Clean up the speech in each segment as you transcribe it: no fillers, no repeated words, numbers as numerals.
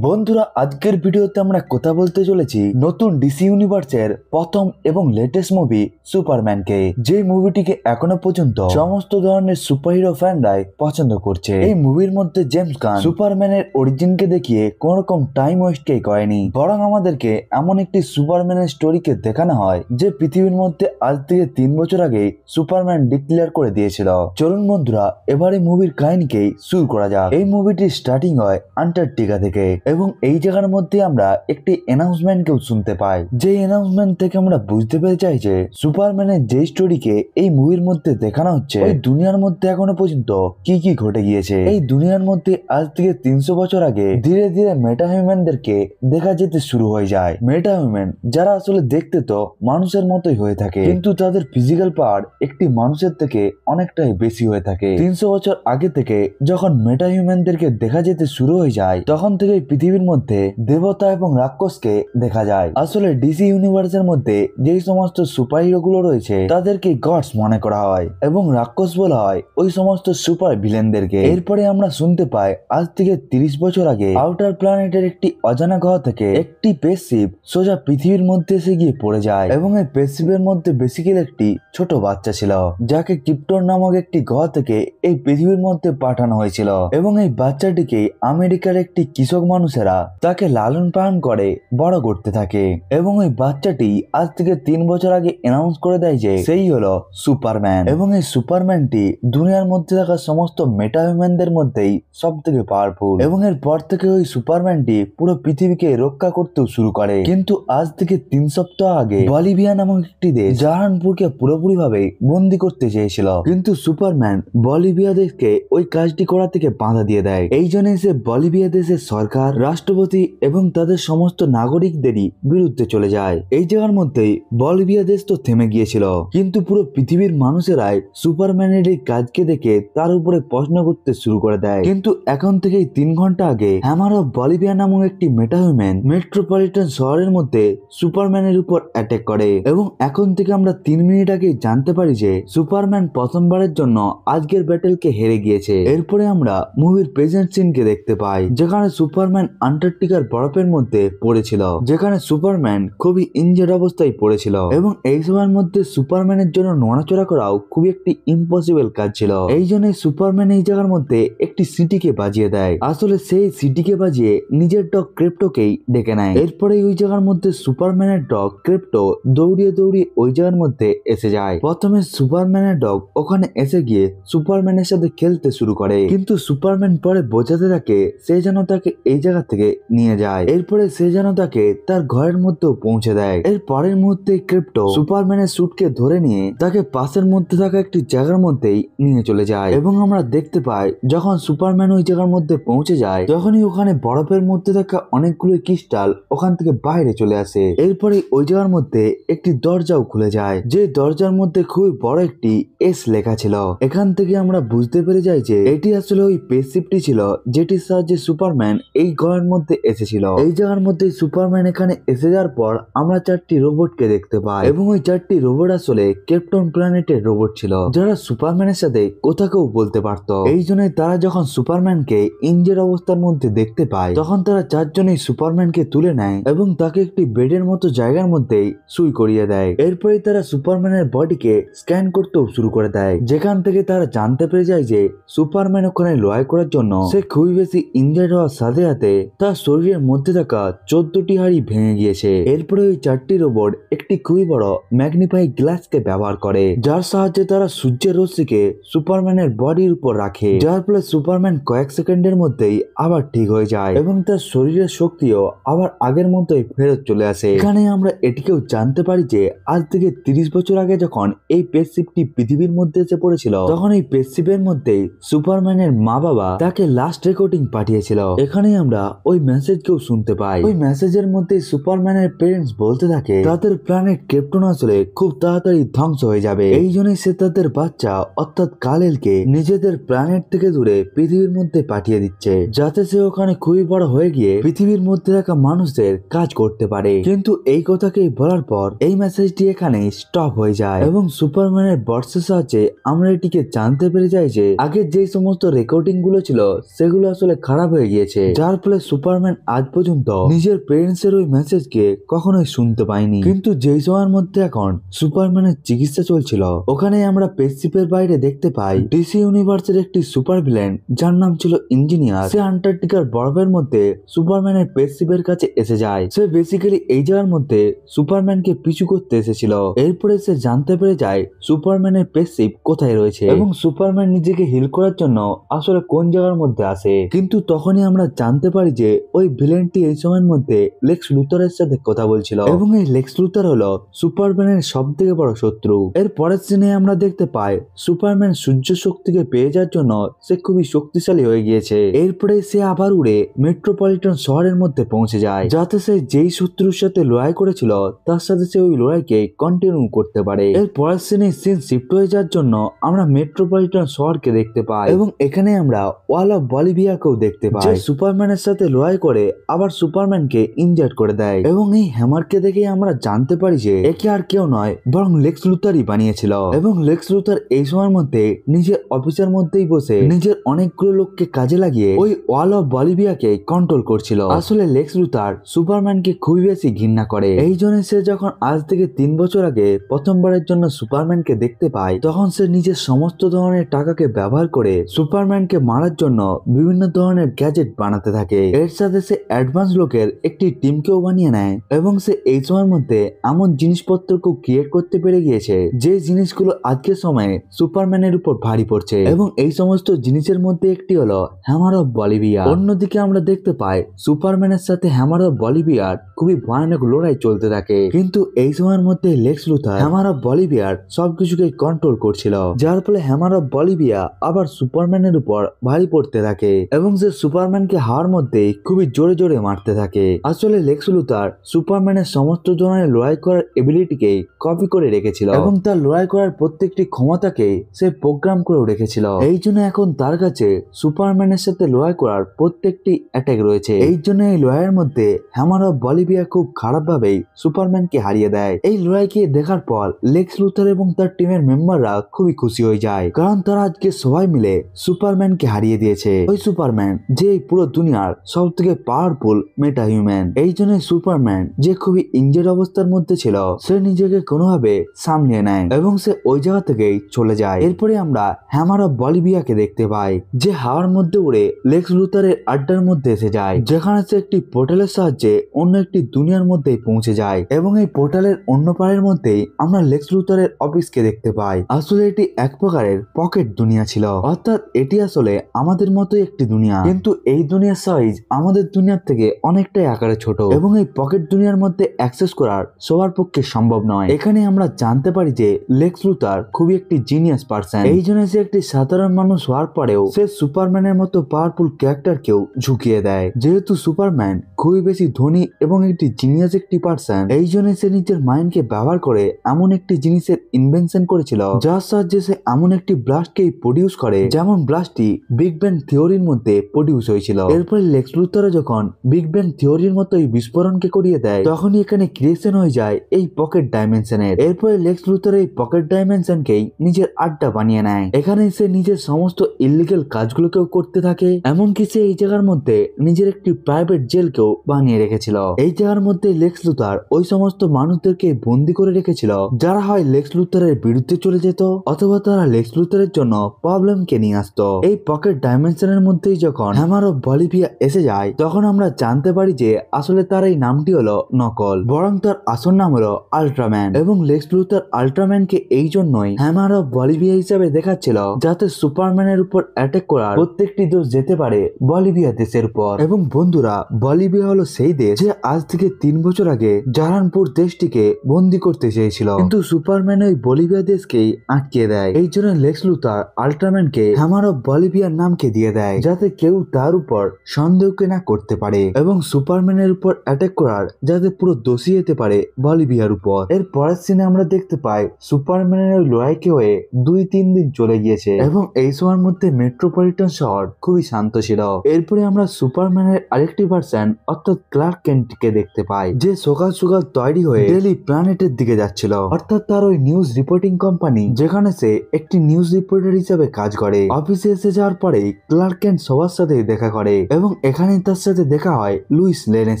বন্ধুরা, আজকের ভিডিওতে আমরা কথা বলতে চলেছি নতুন ডিসি ইউনিভার্সের প্রথম এবং লেটেস্ট মুভি সুপারম্যানকে, যে মুভিটিকে এখনো পর্যন্ত সমস্ত ধরনের সুপারহিরো ফ্যানরাই পছন্দ করছে। এই মুভির মধ্যে জেমস গান সুপারম্যানের অরিজিনকে দেখিয়ে কোন রকম টাইম ওয়েস্টকে করেনি, বরং আমাদেরকে এমন একটি সুপারম্যানের স্টোরিকে দেখানো হয় যে পৃথিবীর মধ্যে আজ থেকে 3 বছর আগে সুপারম্যান ডিক্লেয়ার করে দিয়েছিল। চলুন বন্ধুরা, এবারে মুভির কাহিনীকেই শুরু করা যাক। এই মুভিটির স্টার্টিং হয় আন্টার্কটিকা থেকে এবং এই জায়গার মধ্যে আমরা একটি অ্যানাউন্সমেন্টকেও শুনতে পাই। যে অ্যানাউন্সমেন্ট থেকে আমরা বুঝতে পেরে যাই যে সুপারম্যানের যে স্টোরিকে এই মুভির মধ্যে দেখানো হচ্ছে, এই দুনিয়ার মধ্যে এখনো পর্যন্ত কি কি ঘটে গিয়েছে। এই দুনিয়ার মধ্যে আজ থেকে 300 বছর আগে ধীরে ধীরে মেটা হিউম্যানদেরকে দেখা যেতে শুরু হয়ে যায়। মেটা হিউম্যান যারা আসলে দেখতে তো মানুষের মতোই হয়ে থাকে, কিন্তু তাদের ফিজিক্যাল পাওয়ার একটি মানুষের থেকে অনেকটাই বেশি হয়ে থাকে। 300 বছর আগে থেকে যখন মেটা হিউম্যানদেরকে দেখা যেতে শুরু হয়ে যায়, তখন থেকে পৃথিবীর মধ্যে দেবতা এবং রাক্ষসকে দেখা যায়। আসলে ডিসি ইউনিভার্সের মধ্যে যেই সমস্ত সুপার হিরো গুলো রয়েছে তাদেরকে গডস মনে করা হয় এবং রাক্ষস বলা হয় ওই সমস্ত সুপার ভিলেনদেরকে। এরপরে আমরা শুনতে পাই আজ থেকে 30 বছর আগে আউটার প্ল্যানেটের একটি অজানা গ্রহ থেকে একটি স্পেসশিপ সোজা পৃথিবীর মধ্যে এসে গিয়ে পড়ে যায় এবং এই স্পেসশিপের মধ্যে বেসিক্যালি একটি ছোট বাচ্চা ছিল, যাকে ক্রিপ্টন নামক একটি গ্রহ থেকে এই পৃথিবীর মধ্যে পাঠানো হয়েছিল এবং এই বাচ্চাটিকে আমেরিকার একটি কৃষক মানুষেরা তাকে লালন পালন করে বড় করতে থাকে এবং ওই বাচ্চাটি আজ থেকে 3 বছর আগে অ্যানাউন্স করে দেয় যে সেই হলো সুপারম্যান এবং এই সুপারম্যানটি দুনিয়ার মধ্যে থাকা সমস্ত মেটা হিউম্যানদের মধ্যেই সব থেকে পাওয়ারফুল এবং এর পর থেকে ওই সুপারম্যানটি পুরো পৃথিবীকে রক্ষা করতেও শুরু করে। কিন্তু আজ থেকে 3 সপ্তাহ আগে বলিভিয়া নামক একটি দেশ জাহানপুরকে পুরোপুরি ভাবে বন্দি করতে চেয়েছিল, কিন্তু সুপারম্যান বলিভিয়া দেশকে ওই কাজটি করা থেকে বাধা দিয়ে দেয়। এই জন্য সে বলিভিয়া দেশের সরকার, রাষ্ট্রপতি এবং তাদের সমস্ত নাগরিকদেরই বিরুদ্ধে চলে যায়। এই জায়গার মধ্যেই বলিভিয়া দেশ তো থেমে গিয়েছিল, কিন্তু পুরো পৃথিবীর মানুষেরাই সুপারম্যানের এই কাজকে দেখে তার উপরে প্রশ্ন করতে শুরু করে দেয়। কিন্তু এখন থেকেই 3 ঘন্টা আগে হ্যামার অফ বলিভিয়া নামক একটি মেটা হিউম্যান মেট্রোপলিটন শহরের মধ্যে সুপারম্যানের উপর অ্যাটাক করে এবং এখন থেকে আমরা 3 মিনিট আগে জানতে পারি যে সুপারম্যান প্রথমবারের জন্য আজকের ব্যাটেলকে হেরে গিয়েছে। এরপরে আমরা মুভির প্রেজেন্ট সিনকে দেখতে পাই, যেখানে সুপারম্যান আন্টার্কটিকার বরফের মধ্যে পড়েছিল, যেখানে সুপারম্যান খুবই ইনজেড অবস্থায় পড়েছিল এবং এই সময়ের মধ্যে সুপারম্যানের জন্য নড়াচড়া করাও খুবই একটি ইম্পসিবল কাজ ছিল। এই জন্য সুপারম্যান এই জায়গার মধ্যে একটি সিটিকে বাজিয়ে দেয়। আসলে সেই সিটিকে বাজিয়ে নিজের ডগ ক্রিপ্টোকেই ডেকে নেয়। এরপরে ওই জায়গার মধ্যে সুপারম্যানের ডগ ক্রিপ্টো দৌড়িয়ে দৌড়িয়ে ওই জায়গার মধ্যে এসে যায়। প্রথমে সুপারম্যানের ডগ ওখানে এসে গিয়ে সুপারম্যানের সাথে খেলতে শুরু করে, কিন্তু সুপারম্যান পরে বোঝাতে থাকে সে যেন তাকে এই জায়গা থেকে নিয়ে যায়। এরপরে সে যেন তাকে তার ঘরের মধ্যেও পৌঁছে দেয়। এর পরের মুহূর্তে ক্রিপ্টো সুপারম্যানের স্যুটকে ধরে নিয়ে তাকে পাশের মধ্যে থাকা একটি জায়গার মধ্যেই নিয়ে চলে যায় এবং আমরা দেখতে পাই যখন সুপারম্যান ওই জায়গার মধ্যে পৌঁছে যায়, তখনই ওখানে বরফের মধ্যে থাকা অনেকগুলো ক্রিস্টাল ওখান থেকে বাইরে চলে আসে। এরপরে ওই জায়গার মধ্যে একটি দরজাও খুলে যায়, যে দরজার মধ্যে খুবই বড় একটি এস লেখা ছিল। এখান থেকে আমরা বুঝতে পেরে যাই যে এটি আসলে ওই স্পেসশিপটি ছিল যেটির সাহায্যে সুপারম্যান এই গ্রহের মধ্যে এসেছিল। এই জায়গার মধ্যে সুপারম্যান এখানে এসে যাওয়ার পর আমরা 4টি রোবটকে দেখতে পাই এবং ওই 4টি রোবট আসলে ক্রিপ্টন প্ল্যানেটের রোবট ছিল, যারা সুপারম্যানের সাথে কথাকেও বলতে পারত। এই জন্য তারা যখন সুপারম্যানকে ইনজের অবস্থার মধ্যে দেখতে পায়, তখন তারা 4 জনই সুপারম্যানকে তুলে নেয় এবং তাকে একটি বেডের মতো জায়গার মধ্যেই শুই করিয়ে দেয়। এরপরে তারা সুপারম্যানের বডিকে স্ক্যান করতেও শুরু করে দেয়, যেখান থেকে তারা জানতে পেরে যায় যে সুপারম্যান ওখানে লড়াই করার জন্য সে খুবই বেশি ইনজেড হওয়ার সাথে সাথে তার শরীরের মধ্যে থাকা 14টি হাড়ি ভেঙে গিয়েছে। এরপরে ওই 4টি রোবট একটি খুবই বড় ম্যাগনিফাই গ্লাসকে ব্যবহার করে, যার সাহায্যে তারা সূর্যের রশ্মিকে সুপারম্যানের বডির উপর রাখে, যার ফলে সুপারম্যান কয়েক সেকেন্ডের মধ্যেই আবার ঠিক হয়ে যায় এবং তার শরীরের শক্তিও আবার আগের মতোই ফেরত চলে আসে। এখানে আমরা এটিকেও জানতে পারি যে আজ থেকে 30 বছর আগে যখন এই স্পেসশিপটি পৃথিবীর মধ্যে এসে পড়েছিল, তখন এই স্পেসশিপের মধ্যেই সুপারম্যানের মা বাবা তাকে লাস্ট রেকর্ডিং পাঠিয়েছিল। এখানে আমরা ওই মেসেজকেও শুনতে পাই। ওই মেসেজের মধ্যে সুপারম্যানের পেরেন্টস বলতে থাকে তাদের প্ল্যানেট ক্রিপ্টন আসলে খুব তাড়াতাড়ি ধ্বংস হয়ে যাবে, এই জন্যই সে তাদের বাচ্চা অর্থাৎ কালেলকে নিজেদের প্ল্যানেট থেকে দূরে পৃথিবীর মধ্যে পাঠিয়ে দিচ্ছে, যাতে সে ওখানে খুবই বড় হয়ে গিয়ে পৃথিবীর মধ্যে থাকা মানুষদের কাজ করতে পারে। কিন্তু এই কথাকে বলার পর এই মেসেজটি এখানে স্টপ হয়ে যায় এবং সুপারম্যানের বর্ষের সাহায্যে আমরা এটিকে জানতে পেরে যাই যে আগের যে সমস্ত রেকর্ডিং গুলো ছিল সেগুলো আসলে খারাপ হয়ে গিয়েছে, যার ফলে সুপারম্যান আজ পর্যন্ত নিজের পেরেন্টসের ওই মেসেজকে কখনোই শুনতে পায়নি। কিন্তু যেই সময়ের মধ্যে এখন সুপারম্যানের চিকিৎসা চলছিল, ওখানে আমরা স্পেসশিপের বাইরে দেখতে পাই ডিসি ইউনিভার্সের একটি সুপার ভিলেন যার নাম ছিল ইঞ্জিনিয়ার। সে আন্টার্কটিকার বরফের মধ্যে সুপারম্যানের স্পেসশিপের কাছে এসে যায়। সে বেসিক্যালি এই জায়গার মধ্যে সুপারম্যানকে পিছু করতে এসেছিল। এরপরে সে জানতে পেরে যায় সুপারম্যানের স্পেসশিপ কোথায় রয়েছে এবং সুপারম্যান নিজেকে হিল করার জন্য আসলে কোন জায়গার মধ্যে আসে। কিন্তু তখনই আমরা জানতে পারি যে ওই ভিলেনটি এই সময়ের মধ্যে লেক্স লুথরের সাথে কথা বলছিল এবং এই লেক্স লুথর হলো সুপারম্যানের সব থেকে বড় শত্রু। এর পরের সিনে আমরা দেখতে পাই সুপারম্যান সূর্য শক্তিকে পেয়ে যাওয়ার জন্য সে খুবই শক্তিশালী হয়ে গিয়েছে। এরপরে সে আবার উড়ে মেট্রোপলিটন শহরের মধ্যে পৌঁছে যায়, যাতে সে যেই শত্রুর সাথে লড়াই করেছিল তার সাথে সে ওই লড়াইকে কন্টিনিউ করতে পারে। এর পরের সিনে সিন শিফট হয়ে যাওয়ার জন্য আমরা মেট্রোপলিটন শহরকে দেখতে পাই এবং এখানে আমরা ওয়াল অফ বলিভিয়াকেও দেখতে পাই, যে সুপারম্যানের সাথে লড়াই করে আবার সুপারম্যানকে ইনজার্ড করে দেয়। এবং এই হ্যামারকে দেখে আমরা জানতে পারি যে একে আর কেউ নয় বরং লেক্স লুথারই বানিয়েছিল। এবং লেক্স লুথার এই সময়ের মধ্যে নিজের অফিসের মধ্যেই বসে নিজের অনেকগুলো লোককে কাজে লাগিয়ে ওই ওয়াল অফ বলিভিয়াকে কন্ট্রোল করছিল। আসলে লেক্স লুথার সুপারম্যানকে খুবই বেশি ঘৃণা করে। এই জন্য সে যখন আজ থেকে 3 বছর আগে প্রথমবারের জন্য সুপারম্যানকে দেখতে পায়, তখন সে নিজের সমস্ত ধরনের টাকাকে ব্যবহার করে সুপারম্যানকে মারার জন্য বিভিন্ন ধরনের গ্যাজেট বানাতে থাকে। এর সাথে সে অ্যাডভান্স লোকের একটি টিমকেও বানিয়ে নেয় এবং সে এই সময়ের মধ্যে এমন জিনিসপত্রকেও ক্রিয়েট করতে পেরে গিয়েছে যে জিনিসগুলো আজকের সময়ে সুপারম্যানের উপর ভারী পড়ছে। এবং এই সমস্ত জিনিসের মধ্যে একটি হলো হ্যামার অফ বলিভিয়া। অন্যদিকে আমরা দেখতে পাই সুপারম্যানের সাথে হ্যামার অফ বলিভিয়ার খুবই ভয়ানক লড়াই চলতে থাকে। কিন্তু এই সময়ের মধ্যে লেক্স লুথার হ্যামার অফ বলিভিয়ার সবকিছুকে কন্ট্রোল করছিল, যার ফলে হ্যামার অফ বলিভিয়া আবার সুপারম্যানের উপর ভারী পড়তে থাকে এবং সে সুপারম্যানকে হাওয়ার মধ্যে খুবই জোরে জোরে মারতে থাকে। আসলে লেক্স লুথার সুপারম্যানের সমস্ত ধরনের লড়াই করার এবিলিটিকে কপি করে রেখেছিল এবং তার লড়াই করার প্রত্যেকটি ক্ষমতাকে সে প্রোগ্রাম করে রেখেছিল। এই জন্য এখন তার কাছে সুপারম্যানের সাথে লড়াই করার প্রত্যেকটি অ্যাটাক রয়েছে। এই জন্য এই লড়াইয়ের মধ্যে হ্যামার অফ বলিভিয়া খুব খারাপ ভাবেই সুপারম্যানকে হারিয়ে দেয়। এই লড়াইকে দেখার পর লেক্স লুথার এবং তার টিমের মেম্বাররা খুবই খুশি হয়ে যায়, কারণ তারা আজকে সবাই মিলে সুপারম্যানকে হারিয়ে দিয়েছে। ওই সুপারম্যান যে পুরো দুনিয়ার সব থেকে পাওয়ারফুল মেটা হিউম্যান। এই জন্য সুপারম্যান যে খুবই ইনজেড অবস্থার মধ্যে ছিল, সে নিজেকে কোনোভাবে সামলিয়ে নেয় এবং সে ওই জায়গা থেকেই চলে যায়। এরপরে আমরা হ্যামার অফ বলিভিয়াকে দেখতে পাই, যে হাওয়ার মধ্যে উড়ে লেক্স লুথারের আড্ডার মধ্যে এসে যায়, যেখানে সে একটি পোর্টালের সাহায্যে অন্য একটি দুনিয়ার মধ্যে পৌঁছে যায়। এবং এই পোর্টালের অন্য পারের মধ্যেই আমরা লেক্স লুথারের অফিসকে দেখতে পাই। আসলে এটি এক প্রকারের পকেট দুনিয়া ছিল, অর্থাৎ এটি আসলে আমাদের মতোই একটি দুনিয়া, কিন্তু এই দুনিয়ার সাইজ আমাদের দুনিয়ার থেকে অনেকটাই আকারে ছোট এবং এই পকেট দুনিয়ার মধ্যে অ্যাক্সেস করার সবার পক্ষে সম্ভব নয়। এখানে আমরা জানতে পারি যে লেক্স লুথার খুবই একটি জিনিয়াস পার্সন। এই জন্য সে একটি সাধারণ মানুষ হওয়ার পরেও সে সুপারম্যানের মতো পাওয়ারফুল ক্যারেক্টারকেও ঝুঁকিয়ে দেয়। যেহেতু সুপারম্যান খুবই বেশি ধনী এবং একটি জিনিয়াস একটি পার্সন, এই জন্য সে নিজের মাইন্ডকে ব্যবহার করে এমন একটি জিনিসের ইনভেনশন করেছিল যার সাহায্যে সে এমন একটি ব্লাস্টকে প্রডিউস করে, যেমন ব্লাস্টটি বিগ ব্যাং থিওরির মধ্যে প্রডিউস হয়েছিল। এরপরে লেক্স লুথার যখন বিগ ব্যাং থিওরির মতো এই বিস্ফোরণকে করিয়ে দেয়, তখনই এখানে ক্রিয়েশন হয়ে যায় এই পকেট ডাইমেনশনের। এরপরে লেক্স লুথার এই পকেট ডাইমেনশনকেই নিজের আড্ডা বানিয়ে নেয়। এখানে সে নিজের সমস্ত ইলিগাল কাজগুলোকেও করতে থাকে, এমনকি সে এই জায়গার মধ্যে নিজের একটি প্রাইভেট জেলকেও বানিয়ে রেখেছিল। এই জায়গার মধ্যে লেক্স লুথার ওই সমস্ত মানুষদেরকে বন্দি করে রেখেছিল যারা হয় লেক্স লুথারের বিরুদ্ধে চলে যেত অথবা তারা লেক্স লুথারের জন্য প্রবলেমকে নিয়ে আসতো। এই পকেট ডাইমেনশনের মধ্যেই যখন হ্যামার অফ বলিভিয়া এসে যায়, তখন আমরা জানতে পারি যে আসলে তার এই নামটি হলো নকল, বরং তার আসল নাম হলো আল্ট্রাম্যান। এবং লেক্স লুথার আল্ট্রাম্যানকে এই জন্যই হ্যামার অফ বলিভিয়া হিসাবে দেখাচ্ছিল, যাতে সুপারম্যানের উপর অ্যাটাক করার প্রত্যেকটি দোষ যেতে পারে বলিভিয়া দেশের উপর। এবং বন্ধুরা, বলিভিয়া হলো সেই দেশ যে আজ থেকে 3 বছর আগে জারানপুর দেশটিকে বন্দি করতে চেয়েছিল, কিন্তু সুপারম্যান ওই বলিভিয়া দেশকেই আটকে দেয়। এই জন্য লেক্স লুথার আল্ট্রাম্যানকে হ্যামার অফ বলিভিয়ার নামকে দিয়ে দেয়, যাতে কেউ তার উপর সন্দেহকে না করতে পারে এবং সুপারম্যানের উপর অ্যাটাক করার যাতে পুরো দোষী যেতে পারে বলিভিয়ার উপর। এর পরের সিনে আমরা দেখতে পাই সুপারম্যানের ওই লড়াইকে হয়ে 2-3 দিন চলে গিয়েছে এবং এই সময়ের মধ্যে মেট্রোপলিটন শহর খুবই শান্ত ছিল। এরপরে আমরা সুপারম্যানের আরেকটি ভার্সন অর্থাৎ ক্লার্ক কেন্টকে দেখতে পাই, যে সকাল সকাল তৈরি হয়ে ডেলি প্ল্যানেটের দিকে যাচ্ছিল, অর্থাৎ তার ওই নিউজ রিপোর্টিং কোম্পানি যেখানে সে একটি নিউজ রিপোর্টার হিসেবে কাজ করে। অফিসে এসে যাওয়ার পরে ক্লার্ক কেন্ট সবার সাথে দেখা করে এবং এবং এখানেই তার সাথে দেখা হয় লুইস লেনের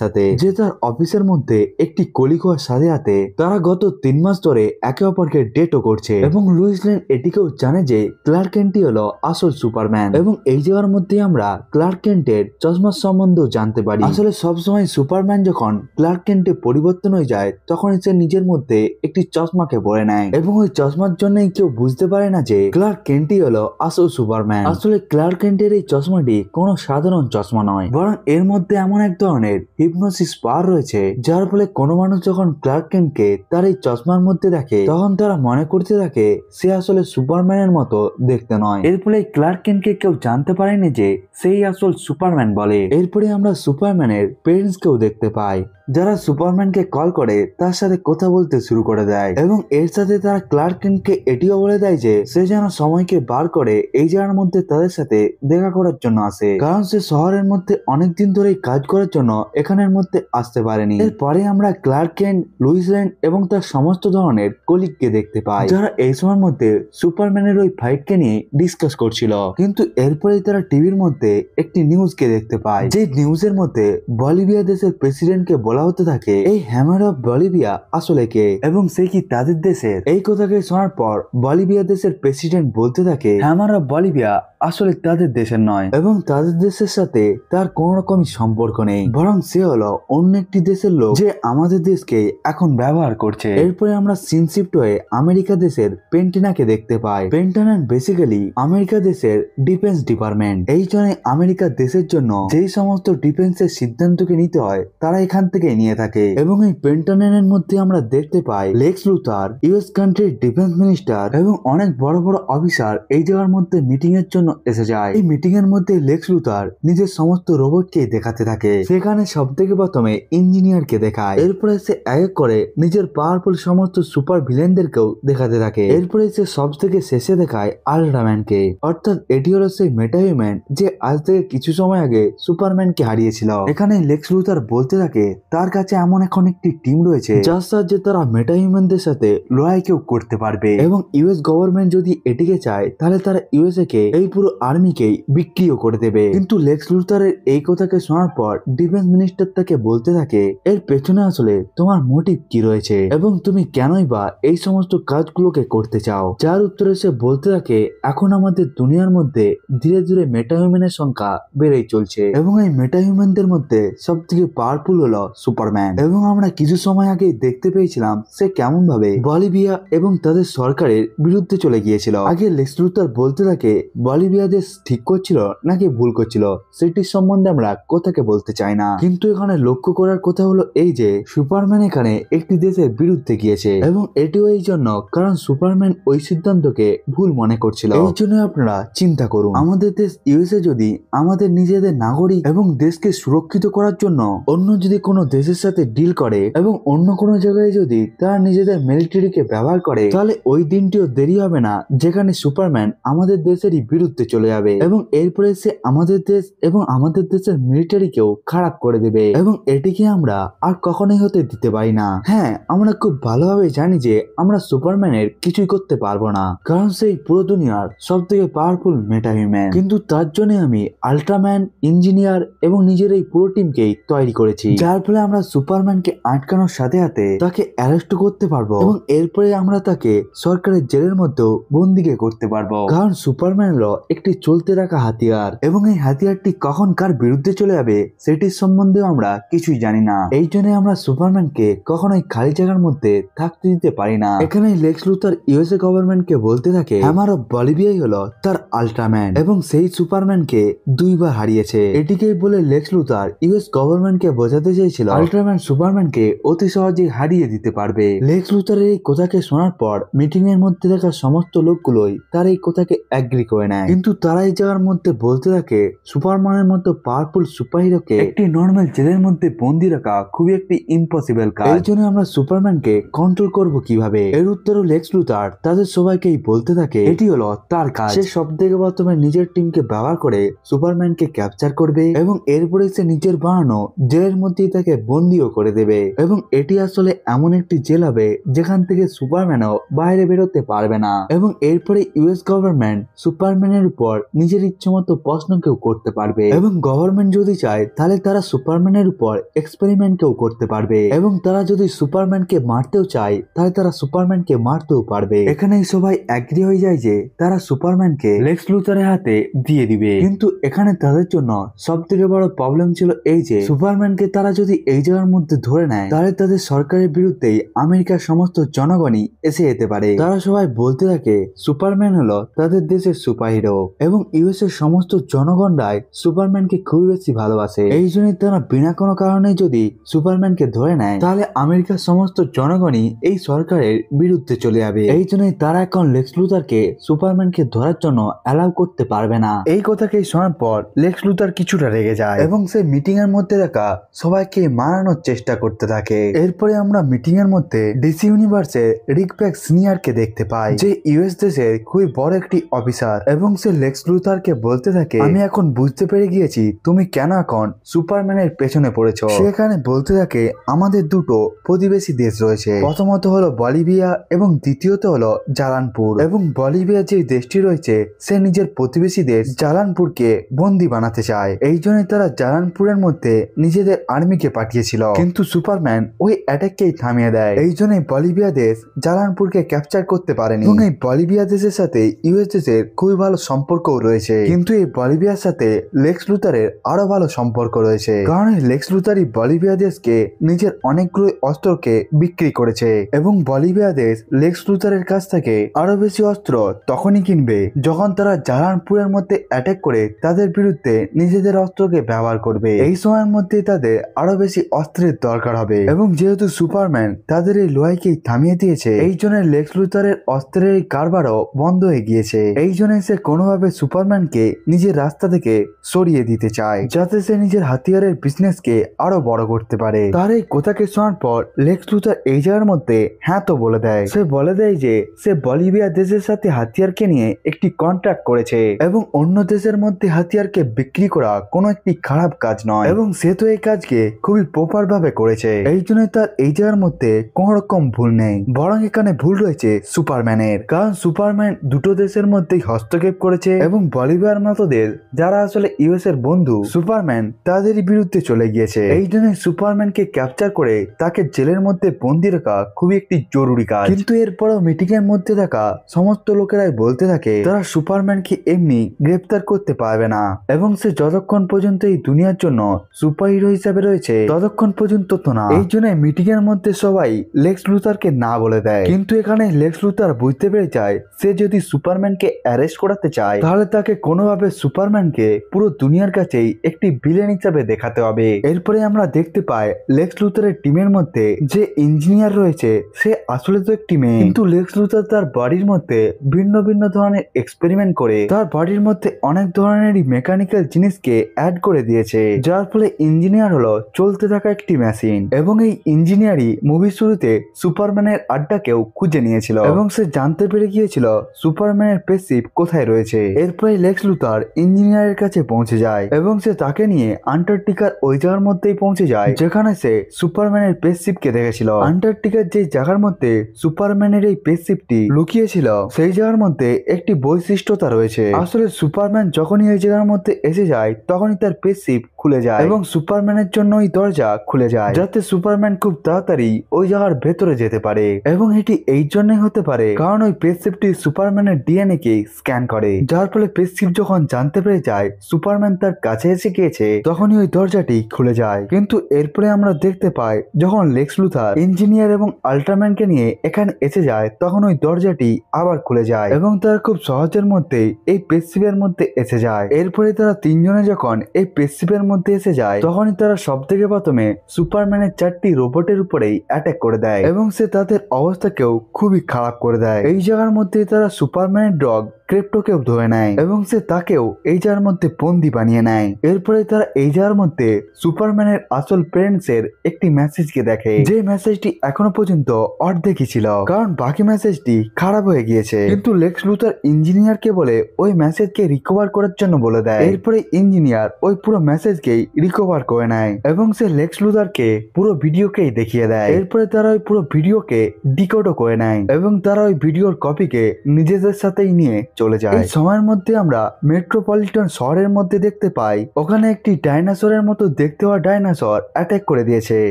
সাথে, যে তার অফিসের মধ্যে একটি কলিকোয়ার সাথে হাতে তারা গত 3 মাস ধরে একে অপরকে ডেটও করছে। এবং লুইস লেন এটিকেও জানে যে ক্লার্ক কেন্টই হলো আসল সুপারম্যান। এবং এই জায়গার মধ্যে আমরা ক্লার্ক কেন্টের চশমার সম্বন্ধেও জানতে পারি। আসলে সবসময় সুপারম্যান যখন ক্লার্ক কেন্টে পরিবর্তন হয়ে যায় তখন সে নিজের মধ্যে একটি চশমাকে পরে নেয়, এবং ওই চশমার জন্যই কেউ বুঝতে পারে না যে ক্লার্ক কেন্টই হলো আসল সুপারম্যান। আসলে ক্লার্ক কেন্টের এই চশমাটি কোনো সাধারণ চশমা নয়, বরং এর মধ্যে এমন এক ধরনের হিপনোসিস পাওয়ার রয়েছে যার ফলে কোনো মানুষ যখন ক্লার্ক কেন্টকে তার এই চশমার মধ্যে দেখে তখন তারা মনে করতে থাকে সে আসলে সুপারম্যানের মতো দেখতে নয়। এর ফলে ক্লার্ক কেন্টকে কেউ জানতে পারেনি যে সেই আসল সুপারম্যান বলে। এরপরে আমরা সুপারম্যানের পেরেন্টস কেও দেখতে পাই, যারা সুপারম্যানকে কল করে তার সাথে কথা বলতে শুরু করে দেয়, এবং এর সাথে তারা ক্লার্ক কেন্টকে এটিও বলে দেয় যে সে যেন সময়কে বার করে এই জায়গার মধ্যে তাদের সাথে দেখা করার জন্য আসে, কারণ সে শহরের মধ্যে অনেকদিন ধরেই কাজ করার জন্য এখানের মধ্যে আসতে পারেনি। এরপরে আমরা ক্লার্ক কেন্ট, লুইস লেন এবং তার সমস্ত ধরনের কলিগকে দেখতে পাই, যারা এই সময়ের মধ্যে সুপারম্যানের ওই ফাইটকে নিয়ে ডিসকাস করছিল। কিন্তু এরপরেই তারা টিভির মধ্যে একটি নিউজকে দেখতে পায়, যে নিউজের মধ্যে বলিভিয়া দেশের প্রেসিডেন্টকে বলা হতে থাকে এই হ্যামার অফ বলিভিয়া আসলে কে এবং সে কি তাদের দেশের। এই কথাকে শোনার পর বলিভিয়া দেশের প্রেসিডেন্ট বলতে থাকে হ্যামার অফ বলিভিয়া আসলে তাদের দেশের নয় এবং তাদের দেশের সাথে তার কোন রকমই সম্পর্ক নেই, বরং সে হলো অন্য একটি দেশের লোক যে আমাদের দেশকে এখন ব্যবহার করছে। এরপরে আমরা সিন শিফট হয়ে আমেরিকা দেশের পেন্টানাকে দেখতে পাই। পেন্টানান বেসিক্যালি আমেরিকা দেশের ডিফেন্স ডিপার্টমেন্ট। এই জন্য আমেরিকা দেশের জন্য যেই সমস্ত ডিফেন্সের সিদ্ধান্তকে নিতে হয় তারা এখান থেকে নিয়ে থাকে। এবং এই পেন্টানানের মধ্যে আমরা দেখতে পাই লেক্স লুথার, ইউএস কান্ট্রির ডিফেন্স মিনিস্টার এবং অনেক বড় বড় অফিসার এই জায়গার মধ্যে মিটিং এর জন্য এসে যায়। এই মিটিং এর মধ্যে লেক্স লুথার নিজের সমস্ত রোবটকে দেখাতে থাকে। সেখানে সব থেকে প্রথমে ইঞ্জিনিয়ারকে দেখায়, এরপরে সে এক এক করে নিজের পাওয়ারফুল সমস্ত সুপার ভিলেনদেরকেও দেখাতে থাকে। এরপরে সে সব থেকে শেষে দেখায় আল্ট্রাম্যানকে, অর্থাৎ এটি হলো সেই মেটা হিউম্যান যে আজ থেকে কিছু সময় আগে সুপারম্যানকে হারিয়েছিল। এখানে লেক্স লুথার বলতে থাকে তার কাছে এমন এখন একটি টিম রয়েছে যার সাহায্যে তারা মেটা হিউম্যানদের সাথে লড়াইকেও করতে পারবে, এবং ইউএস গভর্নমেন্ট যদি এটিকে চায় তাহলে তারা ইউএসএ কে এই পুরো আর্মিকেই বিক্রিও করে দেবে। কিন্তু লেক্স লুথারের এই কথাকে শোনার পর ডিফেন্স মিনিস্টার তাকে বলতে থাকে এর পেছনে আসলে তোমার মোটিভ কি রয়েছে এবং তুমি কেনই বা এই সমস্ত কাজগুলোকে করতে চাও। যার উত্তরে সে বলতে থাকে এখন আমাদের দুনিয়ার মধ্যে ধীরে ধীরে মেটা হিউম্যানের সংখ্যা বেড়েই চলছে এবং এই মেটা হিউম্যানদের মধ্যে সব থেকে পাওয়ারফুল হলো সুপারম্যান। এবং আমরা কিছু সময় আগে দেখতে পেয়েছিলাম সে কেমন ভাবে বলিভিয়া এবং তাদের সরকারের বিরুদ্ধে চলে গিয়েছিল। আগে লেক্স লুথার বলতে থাকে বলিভিয়া দেশ ঠিক করছিল নাকি ভুল করছিল সেটির সম্বন্ধে আমরা কথাকে বলতে চাই না, কিন্তু এখানে লক্ষ্য করার কথা হলো এই যে সুপারম্যান এখানে একটি দেশের বিরুদ্ধে গিয়েছে এবং এটিও এই জন্য কারণ সুপারম্যান ওই সিদ্ধান্তকে ভুল মনে করছিল। এই জন্য আপনারা চিন্তা করুন আমাদের দেশ ইউএসএ যদি আমাদের নিজেদের নাগরিক এবং দেশকে সুরক্ষিত করার জন্য অন্য যদি কোনো দেশের সাথে ডিল করে এবং অন্য কোনো জায়গায় যদি তারা নিজেদের মিলিটারিকে ব্যবহার করে তাহলে ওই দিনটিও দেরি হবে না যেখানে সুপারম্যান আমাদের দেশেরই বিরুদ্ধে চলে যাবে এবং এরপরে সে আমাদের দেশ এবং আমাদের দেশের মিলিটারিকেও খারাপ করে দেবে এবং এটিকে আমরা আর কখনোই হতে দিতে পারি না। হ্যাঁ, আমরা খুব ভালোভাবে জানি যে আমরা সুপারম্যানের কিছুই করতে পারবো না কারণ সেই পুরো দুনিয়ার সব থেকে পাওয়ারফুল মেটা হিউম্যান, কিন্তু তার জন্য আমি আল্ট্রাম্যান, ইঞ্জিনিয়ার এবং নিজের এই পুরো টিমকেই তৈরি করেছি, যার ফলে আমরা সুপারম্যানকে আটকানোর সাথে সাথে তাকে অ্যারেস্ট করতে পারবো এবং এরপরে আমরা তাকে সরকারের জেলের মধ্যেও বন্দিকে করতে পারবো, কারণ সুপারম্যান হলো একটি চলতে রাখা হাতিয়ার এবং এই হাতিয়ারটি কখন কার বিরুদ্ধে চলে যাবে সেটির সম্বন্ধেও আমরা কিছুই জানি না। এই জন্য আমরা সুপারম্যানকে কখনোই খালি জায়গার মধ্যে থাকতে দিতে পারি না। এখানে লেক্স লুথার ইউএসএ গভর্নমেন্টকে বলতে থাকে হ্যামার অফ বলিভিয়াই হলো তার আল্ট্রাম্যান এবং সেই সুপারম্যানকে দুইবার হারিয়েছে। এটিকেই বলে লেক্স লুথার ইউএস গভর্নমেন্টকে বোঝাতে চেয়েছিল আল্ট্রাম্যান সুপারম্যানকে অতি সহজেই হারিয়ে দিতে পারবে। লেক্স লুথারের এই কথাকে শোনার পর মিটিং এর মধ্যে থাকা সমস্ত লোকগুলোই তার এই কথাকে এগ্রি করে নেয়, কিন্তু তারা এই জায়গার মধ্যে বলতে থাকে সুপারম্যানের মতো পাওয়ারফুল সুপারহিরোকে একটি নর্মাল জেলের মধ্যে বন্দি রাখা খুবই একটি ইম্পসিবল কাজ। এই জন্য আমরা সুপারম্যানকে কন্ট্রোল করব কিভাবে? এর উত্তরে লেক্স লুথার তাদের সবাইকেই বলতে থাকে এটি হলো তার কাজ। সে সব থেকে প্রথমে নিজের টিমকে ব্যবহার করে সুপারম্যানকে ক্যাপচার করবে এবং এরপরে সে নিজের বানানো জেলের মধ্যেই তাকে বন্দিও করে দেবে এবং এটি আসলে এমন একটি জেল হবে যেখান থেকে সুপারম্যানও বাইরে বেরোতে পারবে না। এবং এরপরে ইউএস গভর্নমেন্ট সুপারম্যানের উপর নিজের ইচ্ছে মতো প্রশ্ন কেউ করতে পারবে এবং গভর্নমেন্ট যদি চায় তাহলে তারা সুপারম্যানের উপর এক্সপেরিমেন্ট কেউ করতে পারবে এবং তারা যদি সুপারম্যানকে মারতেও চায় তাহলে তারা সুপারম্যানকে মারতেও পারবে। এখানেই সবাই এগ্রি হয়ে যায় যে তারা সুপারম্যানকে লেক্স লুথারের হাতে দিয়ে দিবে। কিন্তু এখানে তাদের জন্য সব থেকে বড় প্রবলেম ছিল এই যে সুপারম্যানকে তারা যদি এই জায়গার মধ্যে ধরে নেয় তাহলে তাদের সরকারের বিরুদ্ধেই আমেরিকার সমস্ত জনগণই এসে যেতে পারে। তারা সবাই বলতে থাকে সুপারম্যান হলো তাদের দেশের সুপারহিরো এবং ইউএস এর সমস্ত জনগণরাই সুপারম্যানকে খুবই বেশি ভালোবাসে। এই জন্যই তারা বিনা কোনো কারণে যদি সুপারম্যানকে ধরে নেয় তাহলে আমেরিকার সমস্ত জনগণই এই সরকারের বিরুদ্ধে চলে যাবে। এই জন্যই তারা এখন লেক্স লুথারকে সুপারম্যানকে ধরার জন্য অ্যালাউ করতে পারবে না। এই কথাকে শোনার পর লেক্স লুথার কিছুটা রেগে যায় এবং সে মিটিং এর মধ্যে থাকা সবাইকে মারানোর চেষ্টা করতে থাকে। এরপরে আমরা মিটিং এর মধ্যে ডিসি ইউনিভার্সে রিক ব্যাক সিনিয়রকে দেখতে পাই, যে ইউএস দেশের খুবই বড় একটি অফিসার এবং সে লেক্স লুথারকে বলতে থাকে আমি এখন বুঝতে পেরে গিয়েছি তুমি কেন এখন সুপারম্যানের পেছনে পড়েছো। সেখানে বলতে থাকে আমাদের দুটো প্রতিবেশী দেশ রয়েছে, প্রথমত হলো বলিভিয়া এবং দ্বিতীয়ত হলো জালানপুর এবং বলিভিয়া যে দেশটি রয়েছে সে নিজের প্রতিবেশী দেশ জালানপুরকে বন্দি বানাতে চায়। এই জন্য তারা জালানপুরের মধ্যে নিজেদের আর্মিকে পাঠিয়েছিল, কিন্তু সুপারম্যান ওই অ্যাটাককেই থামিয়ে দেয়। এই জন্য বলিভিয়া দেশ জালানপুরকে ক্যাপচার করতে পারেনি এবং এই বলিভিয়া দেশের সাথে ইউএস দেশের খুবই ভালো সম্পর্কও রয়েছে। কিন্তু এই বলিভিয়ার সাথে লেক্স লুথারের আরো ভালো সম্পর্ক রয়েছে, কারণ এই লেক্স লুথারই বলিভিয়া দেশকে নিজের অনেকগুলো অস্ত্রকে বিক্রি করেছে এবং বলিভিয়া দেশ লেক্স লুথারের কাছ থেকে আরো বেশি অস্ত্র তখনই কিনবে যখন তারা জালানপুরের মধ্যে অ্যাটাক করে তাদের বিরুদ্ধে নিজেদের অস্ত্রকে ব্যবহার করবে। এই সময়ের মধ্যে তাদের আরো বেশি অস্ত্রের দরকার হবে এবং যেহেতু সুপারম্যান তাদের এই লড়াইকেই থামিয়ে দিয়েছে এই জন্য লেক্স লুথারের অস্ত্রের এই কারবারও বন্ধ হয়ে গিয়েছে। এই জন্য সে কোনোভাবে সুপারম্যানকে নিজের রাস্তা থেকে সরিয়ে দিতে চায় যাতে সে নিজের হাতিয়ারের বিজনেসকে আরো বড় করতে পারে। তার এই কথাকে শোনার পর লেক্স লুথার এই জায়গার মধ্যে হ্যাঁ তো বলে দেয়। সে বলে দেয় যে সে বলিভিয়া দেশের সাথে হাতিয়ারকে নিয়ে একটি কন্ট্রাক্ট করেছে এবং অন্য দেশের মধ্যে হাতিয়ারকে বিক্রি করা কোনো একটি খারাপ কাজ নয় এবং সে তো এই কাজকে খুবই প্রপার ভাবে করেছে। এই জন্য তার এই জায়গার মধ্যে কোনো রকম ভুল নেই, বরং এখানে ভুল রয়েছে সুপারম্যানের, কারণ সুপারম্যান দুটো দেশের মধ্যেই হস্তক্ষেপ করেছে এবং বলিভিয়ার মতো দেশ যারা আসলে ইউএস এর বন্ধু সুপারম্যান তাদেরই বিরুদ্ধে চলে গিয়েছে। এই জন্য সুপারম্যানকে ক্যাপচার করে তাকে জেলের মধ্যে বন্দি রাখা খুবই একটি জরুরি কাজ। কিন্তু এরপরও মিটিং এর মধ্যে থাকা সমস্ত লোকেরাই বলতে থাকে তারা সুপারম্যানকে এমনি গ্রেফতার করতে পারবে না এবং সে যতক্ষণ পর্যন্ত এই দুনিয়ার জন্য সুপারহিরো হিসাবে রয়েছে ততক্ষণ পর্যন্ত তো না। এই জন্য মিটিং এর মধ্যে সবাই লেক্স লুথারকে না বলে দেয়, কিন্তু এখানে লেক্স লুথার বুঝতে পেরে যায় সে যদি সুপারম্যানকে অ্যারেস্ট করাতে চায় তাহলে তাকে কোনোভাবে সুপারম্যানকে পুরো দুনিয়ার কাছেই একটি ভিলেন হিসাবে দেখাতে হবে। এরপরে আমরা দেখতে পাই লেক্স লুথারের টিমের মধ্যে যে ইঞ্জিনিয়ার রয়েছে সে আসলে তো একটি মেয়ে, কিন্তু লেক্স লুথার তার বাড়ির মধ্যে ভিন্ন ভিন্ন ধরনের এক্সপেরিমেন্ট করে তার বাড়ির মধ্যে অনেক ধরনেরই মেকানিক্যাল জিনিসকে অ্যাড করে দিয়েছে, যার ফলে ইঞ্জিনিয়ার হলো চলতে থাকা একটি মেশিন এবং এই ইঞ্জিনিয়ারই মুভির শুরুতে সুপারম্যানের আড্ডাকেও খুঁজে নিয়েছিল এবং সে জানতে পেরে গিয়েছিল সুপারম্যানের স্পেসশিপ কোথায় রয়েছে। এরপরে লেক্স লুথার ইঞ্জিনিয়ারের কাছে পৌঁছে যায় এবং সে তাকে নিয়ে আন্টার্কটিকার ওই জায়গার মধ্যেই পৌঁছে যায় যেখানে সে সুপারম্যানের স্পেসশিপকে দেখেছিল। আন্টার্কটিকার যে জায়গার মধ্যে সুপারম্যানের এই স্পেসশিপটি লুকিয়েছিল সেই জায়গার মধ্যে একটি বৈশিষ্ট্যতা রয়েছে। আসলে সুপারম্যান যখনই এই জায়গার মধ্যে এসে যায় তখনই তার স্পেসশিপ খুলে যায় এবং সুপারম্যানের জন্য ওই দরজা খুলে যায় যাতে সুপারম্যান খুব তাড়াতাড়ি ওই জায়গার ভেতরে যেতে পারে এবং এটি এই জন্যই হতে পারে কারণ ওই স্পেসশিপটি সুপারম্যানের ডিএনএ কে স্ক্যান করে, যার ফলে স্পেসশিপ যখন জানতে পেরে যায় সুপারম্যান তার কাছে এসে গিয়েছে তখনই ওই দরজাটি খুলে যায়। কিন্তু এরপরে আমরা দেখতে পাই যখন লেক্স লুথার ইঞ্জিনিয়ার এবং আল্ট্রাম্যানকে নিয়ে এখানে এসে যায় তখন ওই দরজাটি আবার খুলে যায় এবং তারা খুব সহজের মধ্যেই এই স্পেসশিপের মধ্যে এসে যায়। এরপরে তারা তিনজনে যখন এই স্পেসশিপের মধ্যে এসে যায় তখনই তারা সব থেকে প্রথমে সুপারম্যানের 4টি রোবটের উপরেই অ্যাটাক করে দেয় এবং সে তাদের অবস্থাকেও খুবই খারাপ করে দেয়। এই জায়গার মধ্যে তারা সুপারম্যানের ডগ ক্রিপ্টোকেও ধরে নেয় এবং সে তাকেও এই জায়গার মধ্যে বন্দি বানিয়ে নেয়। এরপরে তারা এই জায়গার মধ্যে সুপারম্যানের আসল প্যারেন্টস এর একটি মেসেজকে দেখে, যে মেসেজটি এখনো পর্যন্ত অর্ধেকই ছিল, কারণ বাকি মেসেজটি খারাপ হয়ে গিয়েছে। কিন্তু লেক্স লুথার ইঞ্জিনিয়ারকে বলে ওই মেসেজকে রিকভার করার জন্য বলে দেয়। এরপরে ইঞ্জিনিয়ার ওই পুরো মেসেজকেই রিকভার করে নেয় এবং সে লেক্স লুথারকে পুরো ভিডিওকেই দেখিয়ে দেয়। এরপরে তারা ওই পুরো ভিডিওকে ডিকোডও করে নেয় এবং তারা ওই ভিডিওর কপিকে নিজেদের সাথেই নিয়ে চলে যায়। এই সময়ের মধ্যে আমরা মেট্রোপলিটন শহরের মধ্যে দেখতে পাই ওখানে একটি ডাইনোসরের মতো দেখতে হওয়া ডাইনোসর অ্যাটাক করে দিয়েছে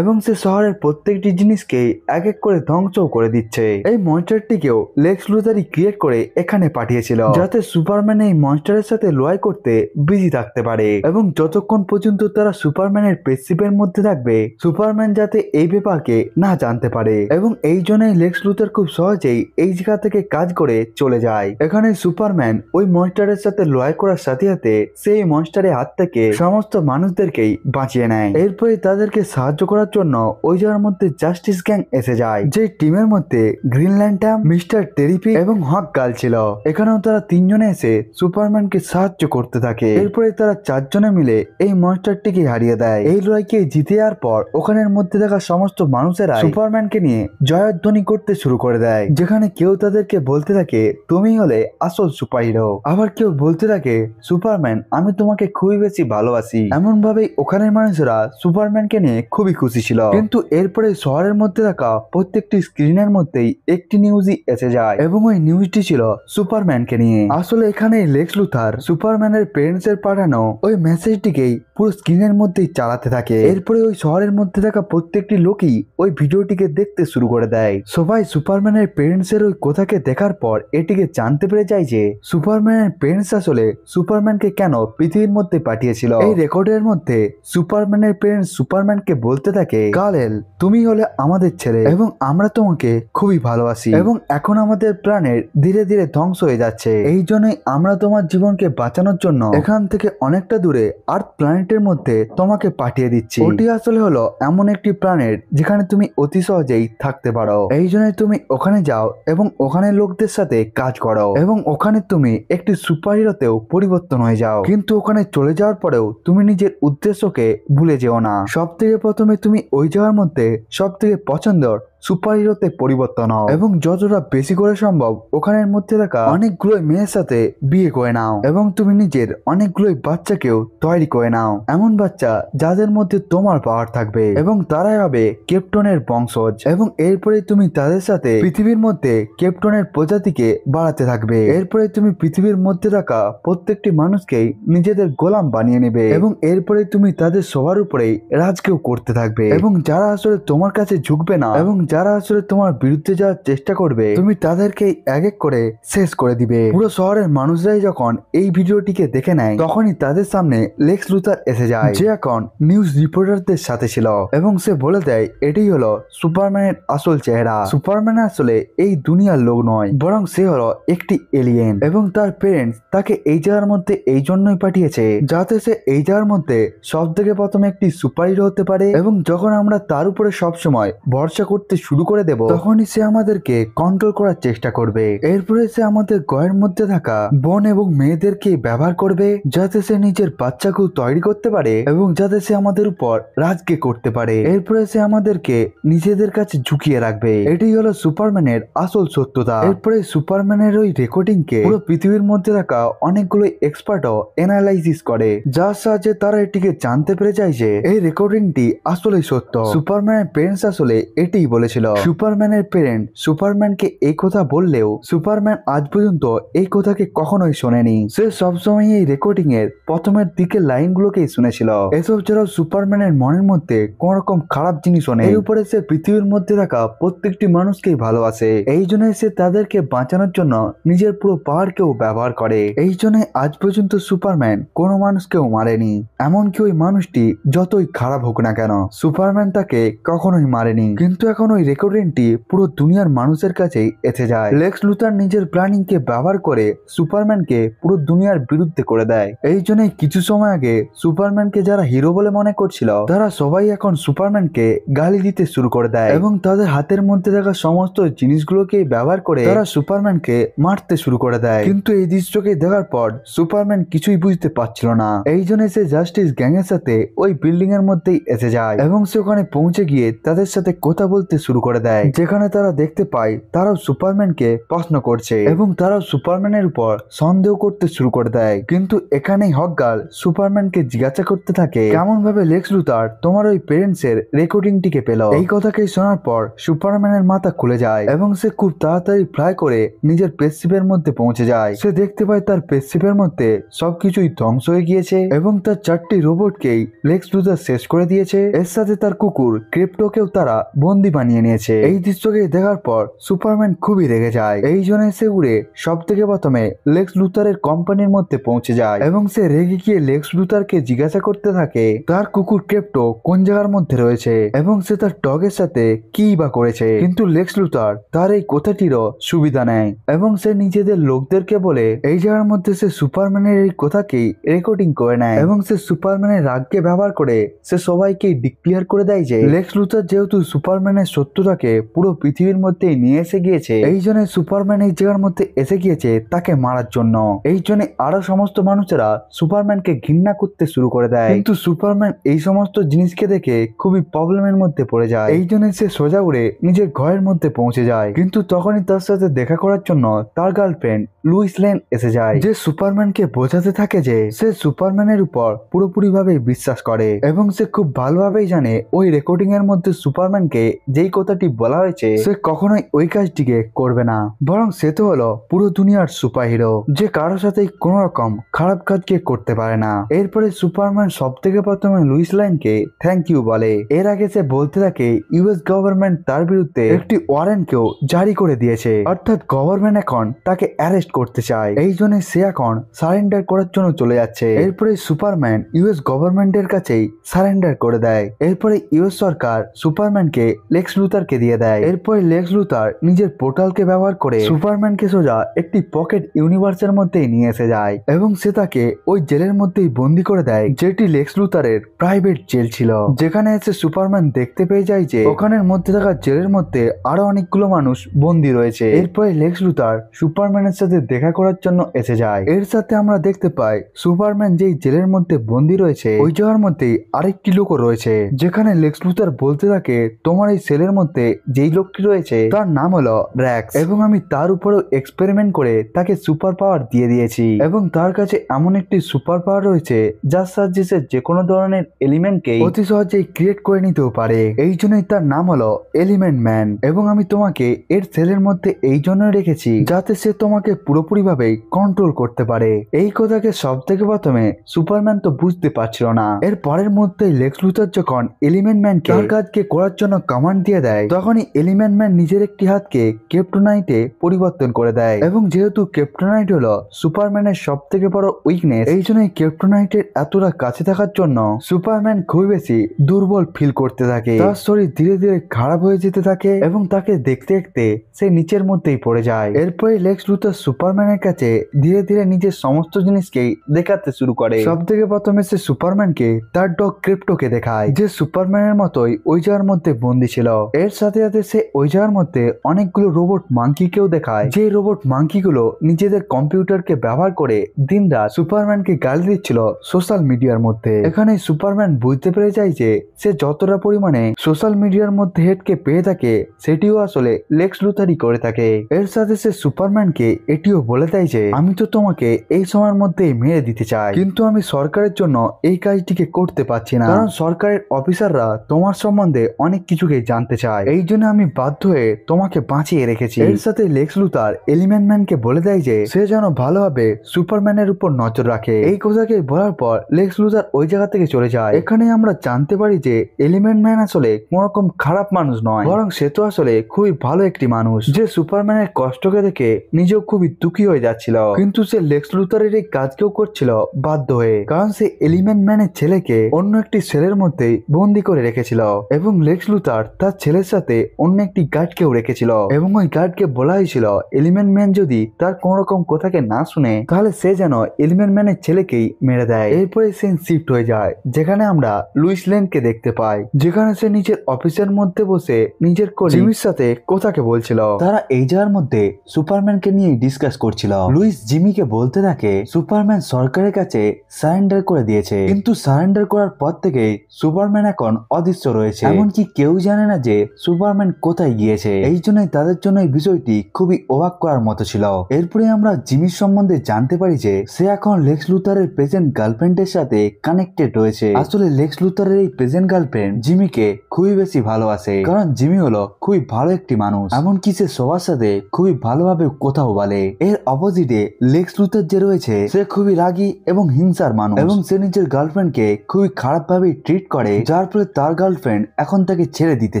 এবং সে শহরের প্রত্যেকটি জিনিসকে এক এক করে ধ্বংস করে দিচ্ছে। এই মনস্টারটিকেও লেক্স লুথারই ক্রিয়েট করে এখানে পাঠিয়েছিল যাতে সুপারম্যান এই মনস্টারের সাথে লড়াই করতে বিজি থাকতে পারে এবং যতক্ষণ পর্যন্ত তারা সুপারম্যানের পেসিভের মধ্যে থাকবে সুপারম্যান যাতে এই ব্যাপারকে না জানতে পারে। এবং এই জন্যই লেক্স লুথার খুব সহজেই এই জায়গা থেকে কাজ করে চলে যায়। এখানে সুপারম্যান ওই মনস্টারের সাথে লড়াই করার সাথে সাথে সেই মনস্টারের হাত থেকে সমস্ত মানুষদেরকেই বাঁচিয়ে নেয়। এরপরে তাদেরকে সাহায্য করার জন্য ওই জায়গার মধ্যে জাস্টিস গ্যাং এসে যায়, যে টিমের মধ্যে গ্রিন ল্যান্টার্ন, মিস্টার টেরিফিক এবং হক গার্ল ছিল। এখানেও তারা তিনজনে এসে সুপারম্যানকে সাহায্য করতে থাকে। এরপরে তারা চারজনে মিলে এই মনস্টারটিকে হারিয়ে দেয়। এই লড়াইকে জিতে যাওয়ার পর ওখানের মধ্যে থাকা সমস্ত মানুষেরা সুপারম্যানকে নিয়ে জয়ধ্বনি করতে শুরু করে দেয়, যেখানে কেউ তাদেরকে বলতে থাকে তুমি হলে আসল সুপারহিরো, আবার কেউ বলতে থাকে সুপারম্যান আমি তোমাকে খুবই বেশি ভালোবাসি। এমন ভাবেই ওখানের মানুষেরা সুপারম্যানকে নিয়ে খুবই খুশি ছিল। কিন্তু এরপরে শহরের মধ্যে থাকা প্রত্যেকটি স্ক্রিনের মধ্যেই একটি নিউজই এসে যায় এবং ওই নিউজটি ছিল সুপারম্যানকে নিয়ে। আসলে এখানে লেক্স লুথার সুপারম্যানের পেরেন্টস এর পাঠানো ওই মেসেজটিকেই পুরো স্ক্রিনের মধ্যেই চালাতে থাকে। এরপরে ওই শহরের মধ্যে থাকা প্রত্যেকটি লোকই ওই ভিডিওটিকে দেখতে শুরু করে দেয়। সবাই সুপারম্যানের পেরেন্টস এর ওই কথাকে দেখার পর এটিকে জানতে পেরে যায় যে সুপারম্যানের পেরেন্টস আসলে সুপারম্যানকে কেন পৃথিবীর মধ্যে পাঠিয়েছিল। এই রেকর্ডের মধ্যে সুপারম্যানের পেরেন্টস সুপারম্যানকে বলতে থাকে কালেল তুমি হলে আমাদের ছেলে এবং আমরা তোমাকে খুবই ভালোবাসি এবং এখন আমাদের প্রাণের ধীরে ধীরে ধ্বংস হয়ে যাচ্ছে, এই জন্যই আমরা তোমার জীবনকে বাঁচানোর জন্য এখান থেকে অনেকটা দূরে আর্থ প্ল্যানেটের মধ্যে তোমাকে পাঠিয়ে দিচ্ছি। ওটি আসলে হলো এমন একটি প্ল্যানেট যেখানে তুমি অতি সহজেই থাকতে পারো, এই জন্যই তুমি ওখানে যাও এবং ওখানে লোকদের সাথে কাজ করো এবং ওখানে তুমি একটি সুপারহিরোতেও পরিবর্তন হয়ে যাও। কিন্তু ওখানে চলে যাওয়ার পরেও তুমি নিজের উদ্দেশ্যকে ভুলে যেও না। সব থেকে প্রথমে তুমি ওই জায়গার মধ্যে সব থেকে পছন্দের সুপারহিরোতে পরিবর্তন হও এবং যতটা বেশি করে সম্ভব ওখানের মধ্যে থাকা অনেকগুলো মেয়ের সাথে বিয়ে করে নাও এবং তুমি নিজের অনেকগুলো বাচ্চাকেও তৈরি করে নাও, এমন বাচ্চা যাদের মধ্যে তোমার পাওয়ার থাকবে এবং তারাই হবে ক্যাপ্টনের বংশজ। এবং এরপরে তুমি তাদের সাথে পৃথিবীর মধ্যে ক্যাপ্টনের প্রজাতিকে বাড়াতে থাকবে। এরপরে তুমি পৃথিবীর মধ্যে থাকা প্রত্যেকটি মানুষকেই নিজেদের গোলাম বানিয়ে নেবে এবং এরপরে তুমি তাদের সবার উপরেই রাজকেও করতে থাকবে এবং যারা আসলে তোমার কাছে ঝুঁকবে না এবং যারা আসলে তোমার বিরুদ্ধে যাওয়ার চেষ্টা করবে তুমি তাদেরকে এক এক করে শেষ করে দিবে। পুরো শহরের মানুষরাই যখন এই ভিডিওটিকে দেখে নেয় তখনই তাদের সামনে লেক্স লুথার এসে যায়, যে এখন নিউজ রিপোর্টারদের সাথে ছিল এবং সে বলে দেয় এটাই হলো সুপারম্যানের আসল চেহারা। সুপারম্যান আসলে এই দুনিয়ার লোক নয়, বরং সে হলো একটি এলিয়েন এবং তার পেরেন্টস তাকে এই জায়গার মধ্যে এই জন্যই পাঠিয়েছে যাতে সে এই জায়গার মধ্যে সব থেকে প্রথমে একটি সুপারহিরো হতে পারে এবং যখন আমরা তার উপরে সবসময় ভরসা করতে শুরু করে দেব তখনই সে আমাদেরকে কন্ট্রোল করার চেষ্টা করবে। এরপরে সে আমাদের গয়ের মধ্যে থাকা বোন এবং মেয়েদেরকে ব্যবহার করবে যাতে সে নিজের বাচ্চাকেও তৈরি করতে পারে এবং যাতে সে আমাদের উপর রাজকে করতে পারে। এরপরে সে আমাদেরকে নিজেদের কাছে ঝুঁকিয়ে রাখবে। এটাই হলো সুপারম্যানের আসল সত্যতা। এরপরে সুপারম্যানের ওই রেকর্ডিং কে পুরো পৃথিবীর মধ্যে থাকা অনেকগুলো এক্সপার্টও অ্যানালাইসিস করে, যার সাহায্যে তারা এটিকে জানতে পেরে যায় যে এই রেকর্ডিংটি আসলেই সত্য। সুপারম্যানের পেরেন্টস আসলে এটাই বলেছিল। সুপারম্যানের পেরেন্ট সুপারম্যানকে এই কথা বললেও সুপারম্যান আজ পর্যন্ত এই কথাকে কখনোই শোনেনি। সে সবসময় এই রেকর্ডিং এর প্রথমের দিকের লাইনগুলোকেই শুনেছিল। এসব ছাড়াও সুপারম্যানের মনের মধ্যে কোন রকম খারাপ জিনিস নেই। এর উপরে সে পৃথিবীর মধ্যে থাকা প্রত্যেকটি মানুষকেই ভালোবাসে, এই জন্য সে তাদেরকে বাঁচানোর জন্য নিজের পুরো পাওয়ারকেও ব্যবহার করে। এই জন্য আজ পর্যন্ত সুপারম্যান কোনো মানুষকেও মারেনি, এমনকি ওই মানুষটি যতই খারাপ হোক না কেন সুপারম্যান তাকে কখনোই মারেনি। কিন্তু এখন ওই ওই রেকর্ডিংটি পুরো দুনিয়ার মানুষের কাছেই এসে যায়। লেক্স লুথার নিজের প্ল্যানিং কে ব্যবহার করে সুপারম্যানকে পুরো দুনিয়ার বিরুদ্ধে করে দেয়। এই জন্যই কিছু সময় আগে সুপারম্যানকে যারা হিরো বলে মনে করছিল তারা সবাই এখন সুপারম্যানকে গালি দিতে শুরু করে দেয় এবং তাদের হাতের মধ্যে থাকা সমস্ত জিনিসগুলোকে ব্যবহার করে তারা সুপারম্যানকে মারতে শুরু করে দেয়। কিন্তু এই দৃশ্যকে দেখার পর সুপারম্যান কিছুই বুঝতে পারছিল না। এই জন্য সে জাস্টিস গ্যাং এর সাথে ওই বিল্ডিং এর মধ্যেই এসে যায় এবং সে ওখানে পৌঁছে গিয়ে তাদের সাথে কথা বলতে শুরু করে দেয়, যেখানে তারা দেখতে পায় তারাও সুপারম্যানকে প্রশ্ন করছে এবং তারাও সুপারম্যানের উপর সন্দেহ করতে শুরু করে দেয়। কিন্তু এখানেই হকগার্ল সুপারম্যানকে জিজ্ঞাসা করতে থাকে কেমন ভাবে লেক্স লুথার তোমার ওই পেরেন্টস এর রেকর্ডিংটিকে পেল। এই কথাকে শোনার পর সুপারম্যানের মাথা খুলে যায় এবং সে খুব তাড়াতাড়ি ফ্লাই করে নিজের স্পেসশিপের মধ্যে পৌঁছে যায়। সে দেখতে পায় তার স্পেসশিপের মধ্যে সবকিছুই ধ্বংস হয়ে গিয়েছে এবং তার 4টি রোবটকেই লেক্স লুথার শেষ করে দিয়েছে। এর সাথে তার কুকুর ক্রিপ্টোকেও তারা বন্দি বানিয়ে নিয়েছে। এই দৃশ্যকে দেখার পর সুপারম্যান খুবই রেগে যায়। এই জন্য সে উড়ে সব থেকে প্রথমে লেক্স লুথারের কোম্পানির মধ্যে পৌঁছে যায় এবং সে রেগে গিয়ে লেক্স লুথারকে জিজ্ঞাসা করতে থাকে তার কুকুর ক্রিপ্টো কোন জায়গার মধ্যে রয়েছে এবং সে তার ডগের সাথে কি বা করেছে। কিন্তু লেক্স লুথার তার এই কথাটিরও সুবিধা নেয় এবং সে নিজেদের লোকদেরকে বলে এই জায়গার মধ্যে সে সুপারম্যানের এই কথাকেই রেকর্ডিং করে নেয় এবং সে সুপারম্যানের রাগকে ব্যবহার করে সে সবাইকে ডিক্লেয়ার করে দেয় যে লেক্স লুথার যেহেতু সুপারম্যানের শত্রুতাকে পুরো পৃথিবীর মধ্যে নিয়ে এসে গিয়েছে, এই জন্য সুপারম্যান এই জায়গার মধ্যে এসে গিয়েছে তাকে মারার জন্য। এই জন্য আরো সমস্ত মানুষেরা সুপারম্যানকে ঘৃণা করতে শুরু করে দেয়। কিন্তু সুপারম্যান এই সমস্ত জিনিসকে দেখে খুবই প্রবলেমের মধ্যে পড়ে যায়। এই জন্য সে সোজা উড়ে নিজের ঘরের মধ্যে পৌঁছে যায়। কিন্তু তখনই তার সাথে দেখা করার জন্য তার গার্লফ্রেন্ড লুইস লেন এসে যায়, যে সুপারম্যানকে বোঝাতে থাকে যে সে সুপারম্যানের উপর পুরোপুরি ভাবে বিশ্বাস করে এবং সে খুব ভালোভাবেই জানে ওই রেকর্ডিং এর মধ্যে সুপারম্যানকে যেই কথাটি বলা হয়েছে সে কখনোই ওই কাজটিকে করবে না, বরং সে তো হলো পুরো দুনিয়ার সুপার হিরো যে কারো সাথে কোন রকম খারাপ কাজকে করতে পারে না। এরপরে সুপারম্যান সব থেকে প্রথমে লুইস লেনকে থ্যাংক ইউ বলে। এর আগে সে বলতে থাকে ইউএস গভর্নমেন্ট তার বিরুদ্ধে একটি ওয়ারেন্টকেও জারি করে দিয়েছে, অর্থাৎ গভর্নমেন্ট এখন তাকে অ্যারেস্ট করতে চায়। এই জন্য সে এখন সারেন্ডার করার জন্য চলে যাচ্ছে। এরপরে সুপারম্যান ইউএস গভর্নমেন্টের কাছেই সারেন্ডার করে দেয়। এরপরে ইউএস সরকার সুপারম্যানকে লেক্স লুথারকে দিয়ে দেয়। এরপরে লেক্স লুথার নিজের পোর্টালকে ব্যবহার করে সুপারম্যানকে সোজা একটি পকেট ইউনিভার্সের মধ্যেই নিয়ে এসে যায় এবং সে তাকে ওই জেলের মধ্যেই বন্দি করে দেয়, যেটি লেক্স লুথারের প্রাইভেট জেল ছিল। যেখানে এসে সুপারম্যান দেখতে পেয়ে যায় যে ওখানের মধ্যে থাকা জেলের মধ্যে আরো অনেকগুলো মানুষ বন্দি রয়েছে। এরপরে লেক্স লুথার সুপারম্যানের সাথে দেখা করার জন্য এসে যায়। এর সাথে আমরা দেখতে পাই সুপারম্যান যেই জেলের মধ্যে বন্দি রয়েছে ওই জায়গার মধ্যেই আরেকটি লোকও রয়েছে, যেখানে লেক্স লুথার বলতে থাকে তোমার এই সেলের মধ্যে যেই লোকটি রয়েছে তার নাম হলো র্যাক্স এবং আমি তার উপরেও এক্সপেরিমেন্ট করে তাকে সুপার পাওয়ার দিয়ে দিয়েছি এবং তার কাছে এমন একটি সুপার পাওয়ার রয়েছে যার সাহায্যে সে যে কোনো ধরনের এলিমেন্টকে অতি সহজেই ক্রিয়েট করে নিতেও পারে। এই জন্যই তার নাম হলো এলিমেন্ট ম্যান এবং আমি তোমাকে এর সেলের মধ্যে এই জন্য রেখেছি যাতে সে তোমাকে পুরোপুরি ভাবে কন্ট্রোল করতে পারে। এই কথাকে সব থেকে প্রথমে সুপারম্যান তো বুঝতে পারছিল না। এর পরের মধ্যেই লেক্স লুথার যখন এলিমেন্ট ম্যানকে তার কাজকে করার জন্য কমান্ড দিয়ে দেয় তখনই এলিমেন্ট ম্যান নিজের একটি হাতকে ক্রিপ্টোনাইটে পরিবর্তন করে দেয় এবং যেহেতু ক্রিপ্টোনাইট হলো সুপারম্যানের সব থেকে বড় উইকনেস, এই জন্যই ক্রিপ্টোনাইটের এতটা কাছে থাকার জন্য সুপারম্যান খুবই বেশি দুর্বল ফিল করতে থাকে। তার শরীর ধীরে ধীরে খারাপ হয়ে যেতে থাকে এবং তাকে দেখতে দেখতে সে নিচের মধ্যেই পড়ে যায়। এরপরে লেক্স লুথার সুপারম্যানের কাছে ধীরে ধীরে নিজের সমস্ত জিনিসকেই দেখাতে শুরু করে। সব থেকে প্রথমে সে সুপারম্যানকে তার ডগ ক্রিপ্টোকে দেখায়, যে সুপারম্যানের মতোই ওই জায়গার মধ্যে বন্দি ছিল। এর সাথে সাথে সে ওই জায়গার মধ্যে অনেকগুলো রোবট মাঙ্কিকেও দেখায়, যে রোবট মাঙ্কিগুলো নিজেদের কম্পিউটারকে ব্যবহার করে দিনরাত সুপারম্যানকে গালি দিচ্ছিল সোশ্যাল মিডিয়ার মধ্যে। এখানে সুপারম্যান বুঝতে পেরে যায় যে সে যতটা পরিমাণে সোশ্যাল মিডিয়ার মধ্যে হেডকে পেয়ে থাকে সেটিও আসলে লেক্স লুথারই করে থাকে। এর সাথে সে সুপারম্যানকে এটিও বলে দেয় যে আমি তো তোমাকে এই সময়ের মধ্যেই মেরে দিতে চাই, কিন্তু আমি সরকারের জন্য এই কাজটিকে করতে পারছি না, কারণ সরকারের অফিসাররা তোমার সম্বন্ধে অনেক কিছুকে জানতে চায়। এই জন্য আমি বাধ্য হয়ে তোমাকে বাঁচিয়ে রেখেছি। এর সাথে লেক্স লুথার এলিমেন্ট ম্যানকে বলে দেয় যে সে যেন ভালোভাবে সুপারম্যানের উপর নজর রাখে। এই কথাকে বলার পর লেক্স লুথার ওই জায়গা থেকে চলে যায়। এখানে আমরা জানতে পারি যে এলিমেন্ট ম্যান আসলে কোন রকম খারাপ মানুষ নয়, বরং সে তো আসলে খুবই ভালো একটি মানুষ, যে সুপারম্যানের কষ্টকে দেখে নিজেও খুবই দুঃখী হয়ে যাচ্ছিল। কিন্তু সে লেক্স লুথারের এই কাজকেও করছিল বাধ্য হয়ে, কারণ সে এলিমেন্ট ম্যানের ছেলেকে অন্য একটি সেলের মধ্যে বন্দি করে রেখেছিল এবং লেক্স লুথার তার ছেলের সাথে অন্য একটি গার্ডকেও রেখেছিল এবং ওই গার্ডকে বলা হয়েছিল এলিমেন্ট ম্যান যদি তার কোন রকম কথাকে না শুনে তাহলে সে যেন এলিমেন্ট ম্যানের ছেলেকেই মেরে দেয়। এরপরে সিন শিফট হয়ে যায় যেখানে আমরা লুইস লেনকে দেখতে পাই, যেখানে সে নিজের অফিসের মধ্যে বসে নিজের জিমির সাথে কথাকে বলছিল। তারা এই জায়গার মধ্যে সুপারম্যানকে নিয়ে ডিসকাস করছিল। লুইস জিমিকে বলতে থাকে সুপারম্যান সরকারের কাছে সারেন্ডার করে দিয়েছে, কিন্তু সারেন্ডার করার পর থেকে সুপারম্যান এখন অদৃশ্য রয়েছে, এমনকি কেউ জানে না যে সুপারম্যান কোথায় গিয়েছে। এই জন্যই তাদের জন্য এই বিষয়টি খুবই অবাক করার মতো ছিল। এরপরে আমরা জিমির সম্বন্ধে জানতে পারি যে সে এখন লেক্স লুথারের প্রেজেন্ট গার্লফ্রেন্ডের সাথে কানেক্টেড রয়েছে। আসলে লেক্স লুথারের এই প্রেজেন্ট গার্লফ্রেন্ড জিমিকে খুবই বেশি ভালোবাসে, কারণ জিমি হলো খুবই ভালো একটি মানুষ, এমনকি সে সবার সাথে খুবই ভালোভাবে কথাও বলে। এর অপোজিটে লেক্স লুথার যে রয়েছে সে খুবই রাগী এবং হিংসার মানুষ, এবং সে নিজের গার্লফ্রেন্ডকে খুবই খারাপ ভাবে ট্রিট করে, যার ফলে তার গার্লফ্রেন্ড এখন তাকে ছেড়ে দিতে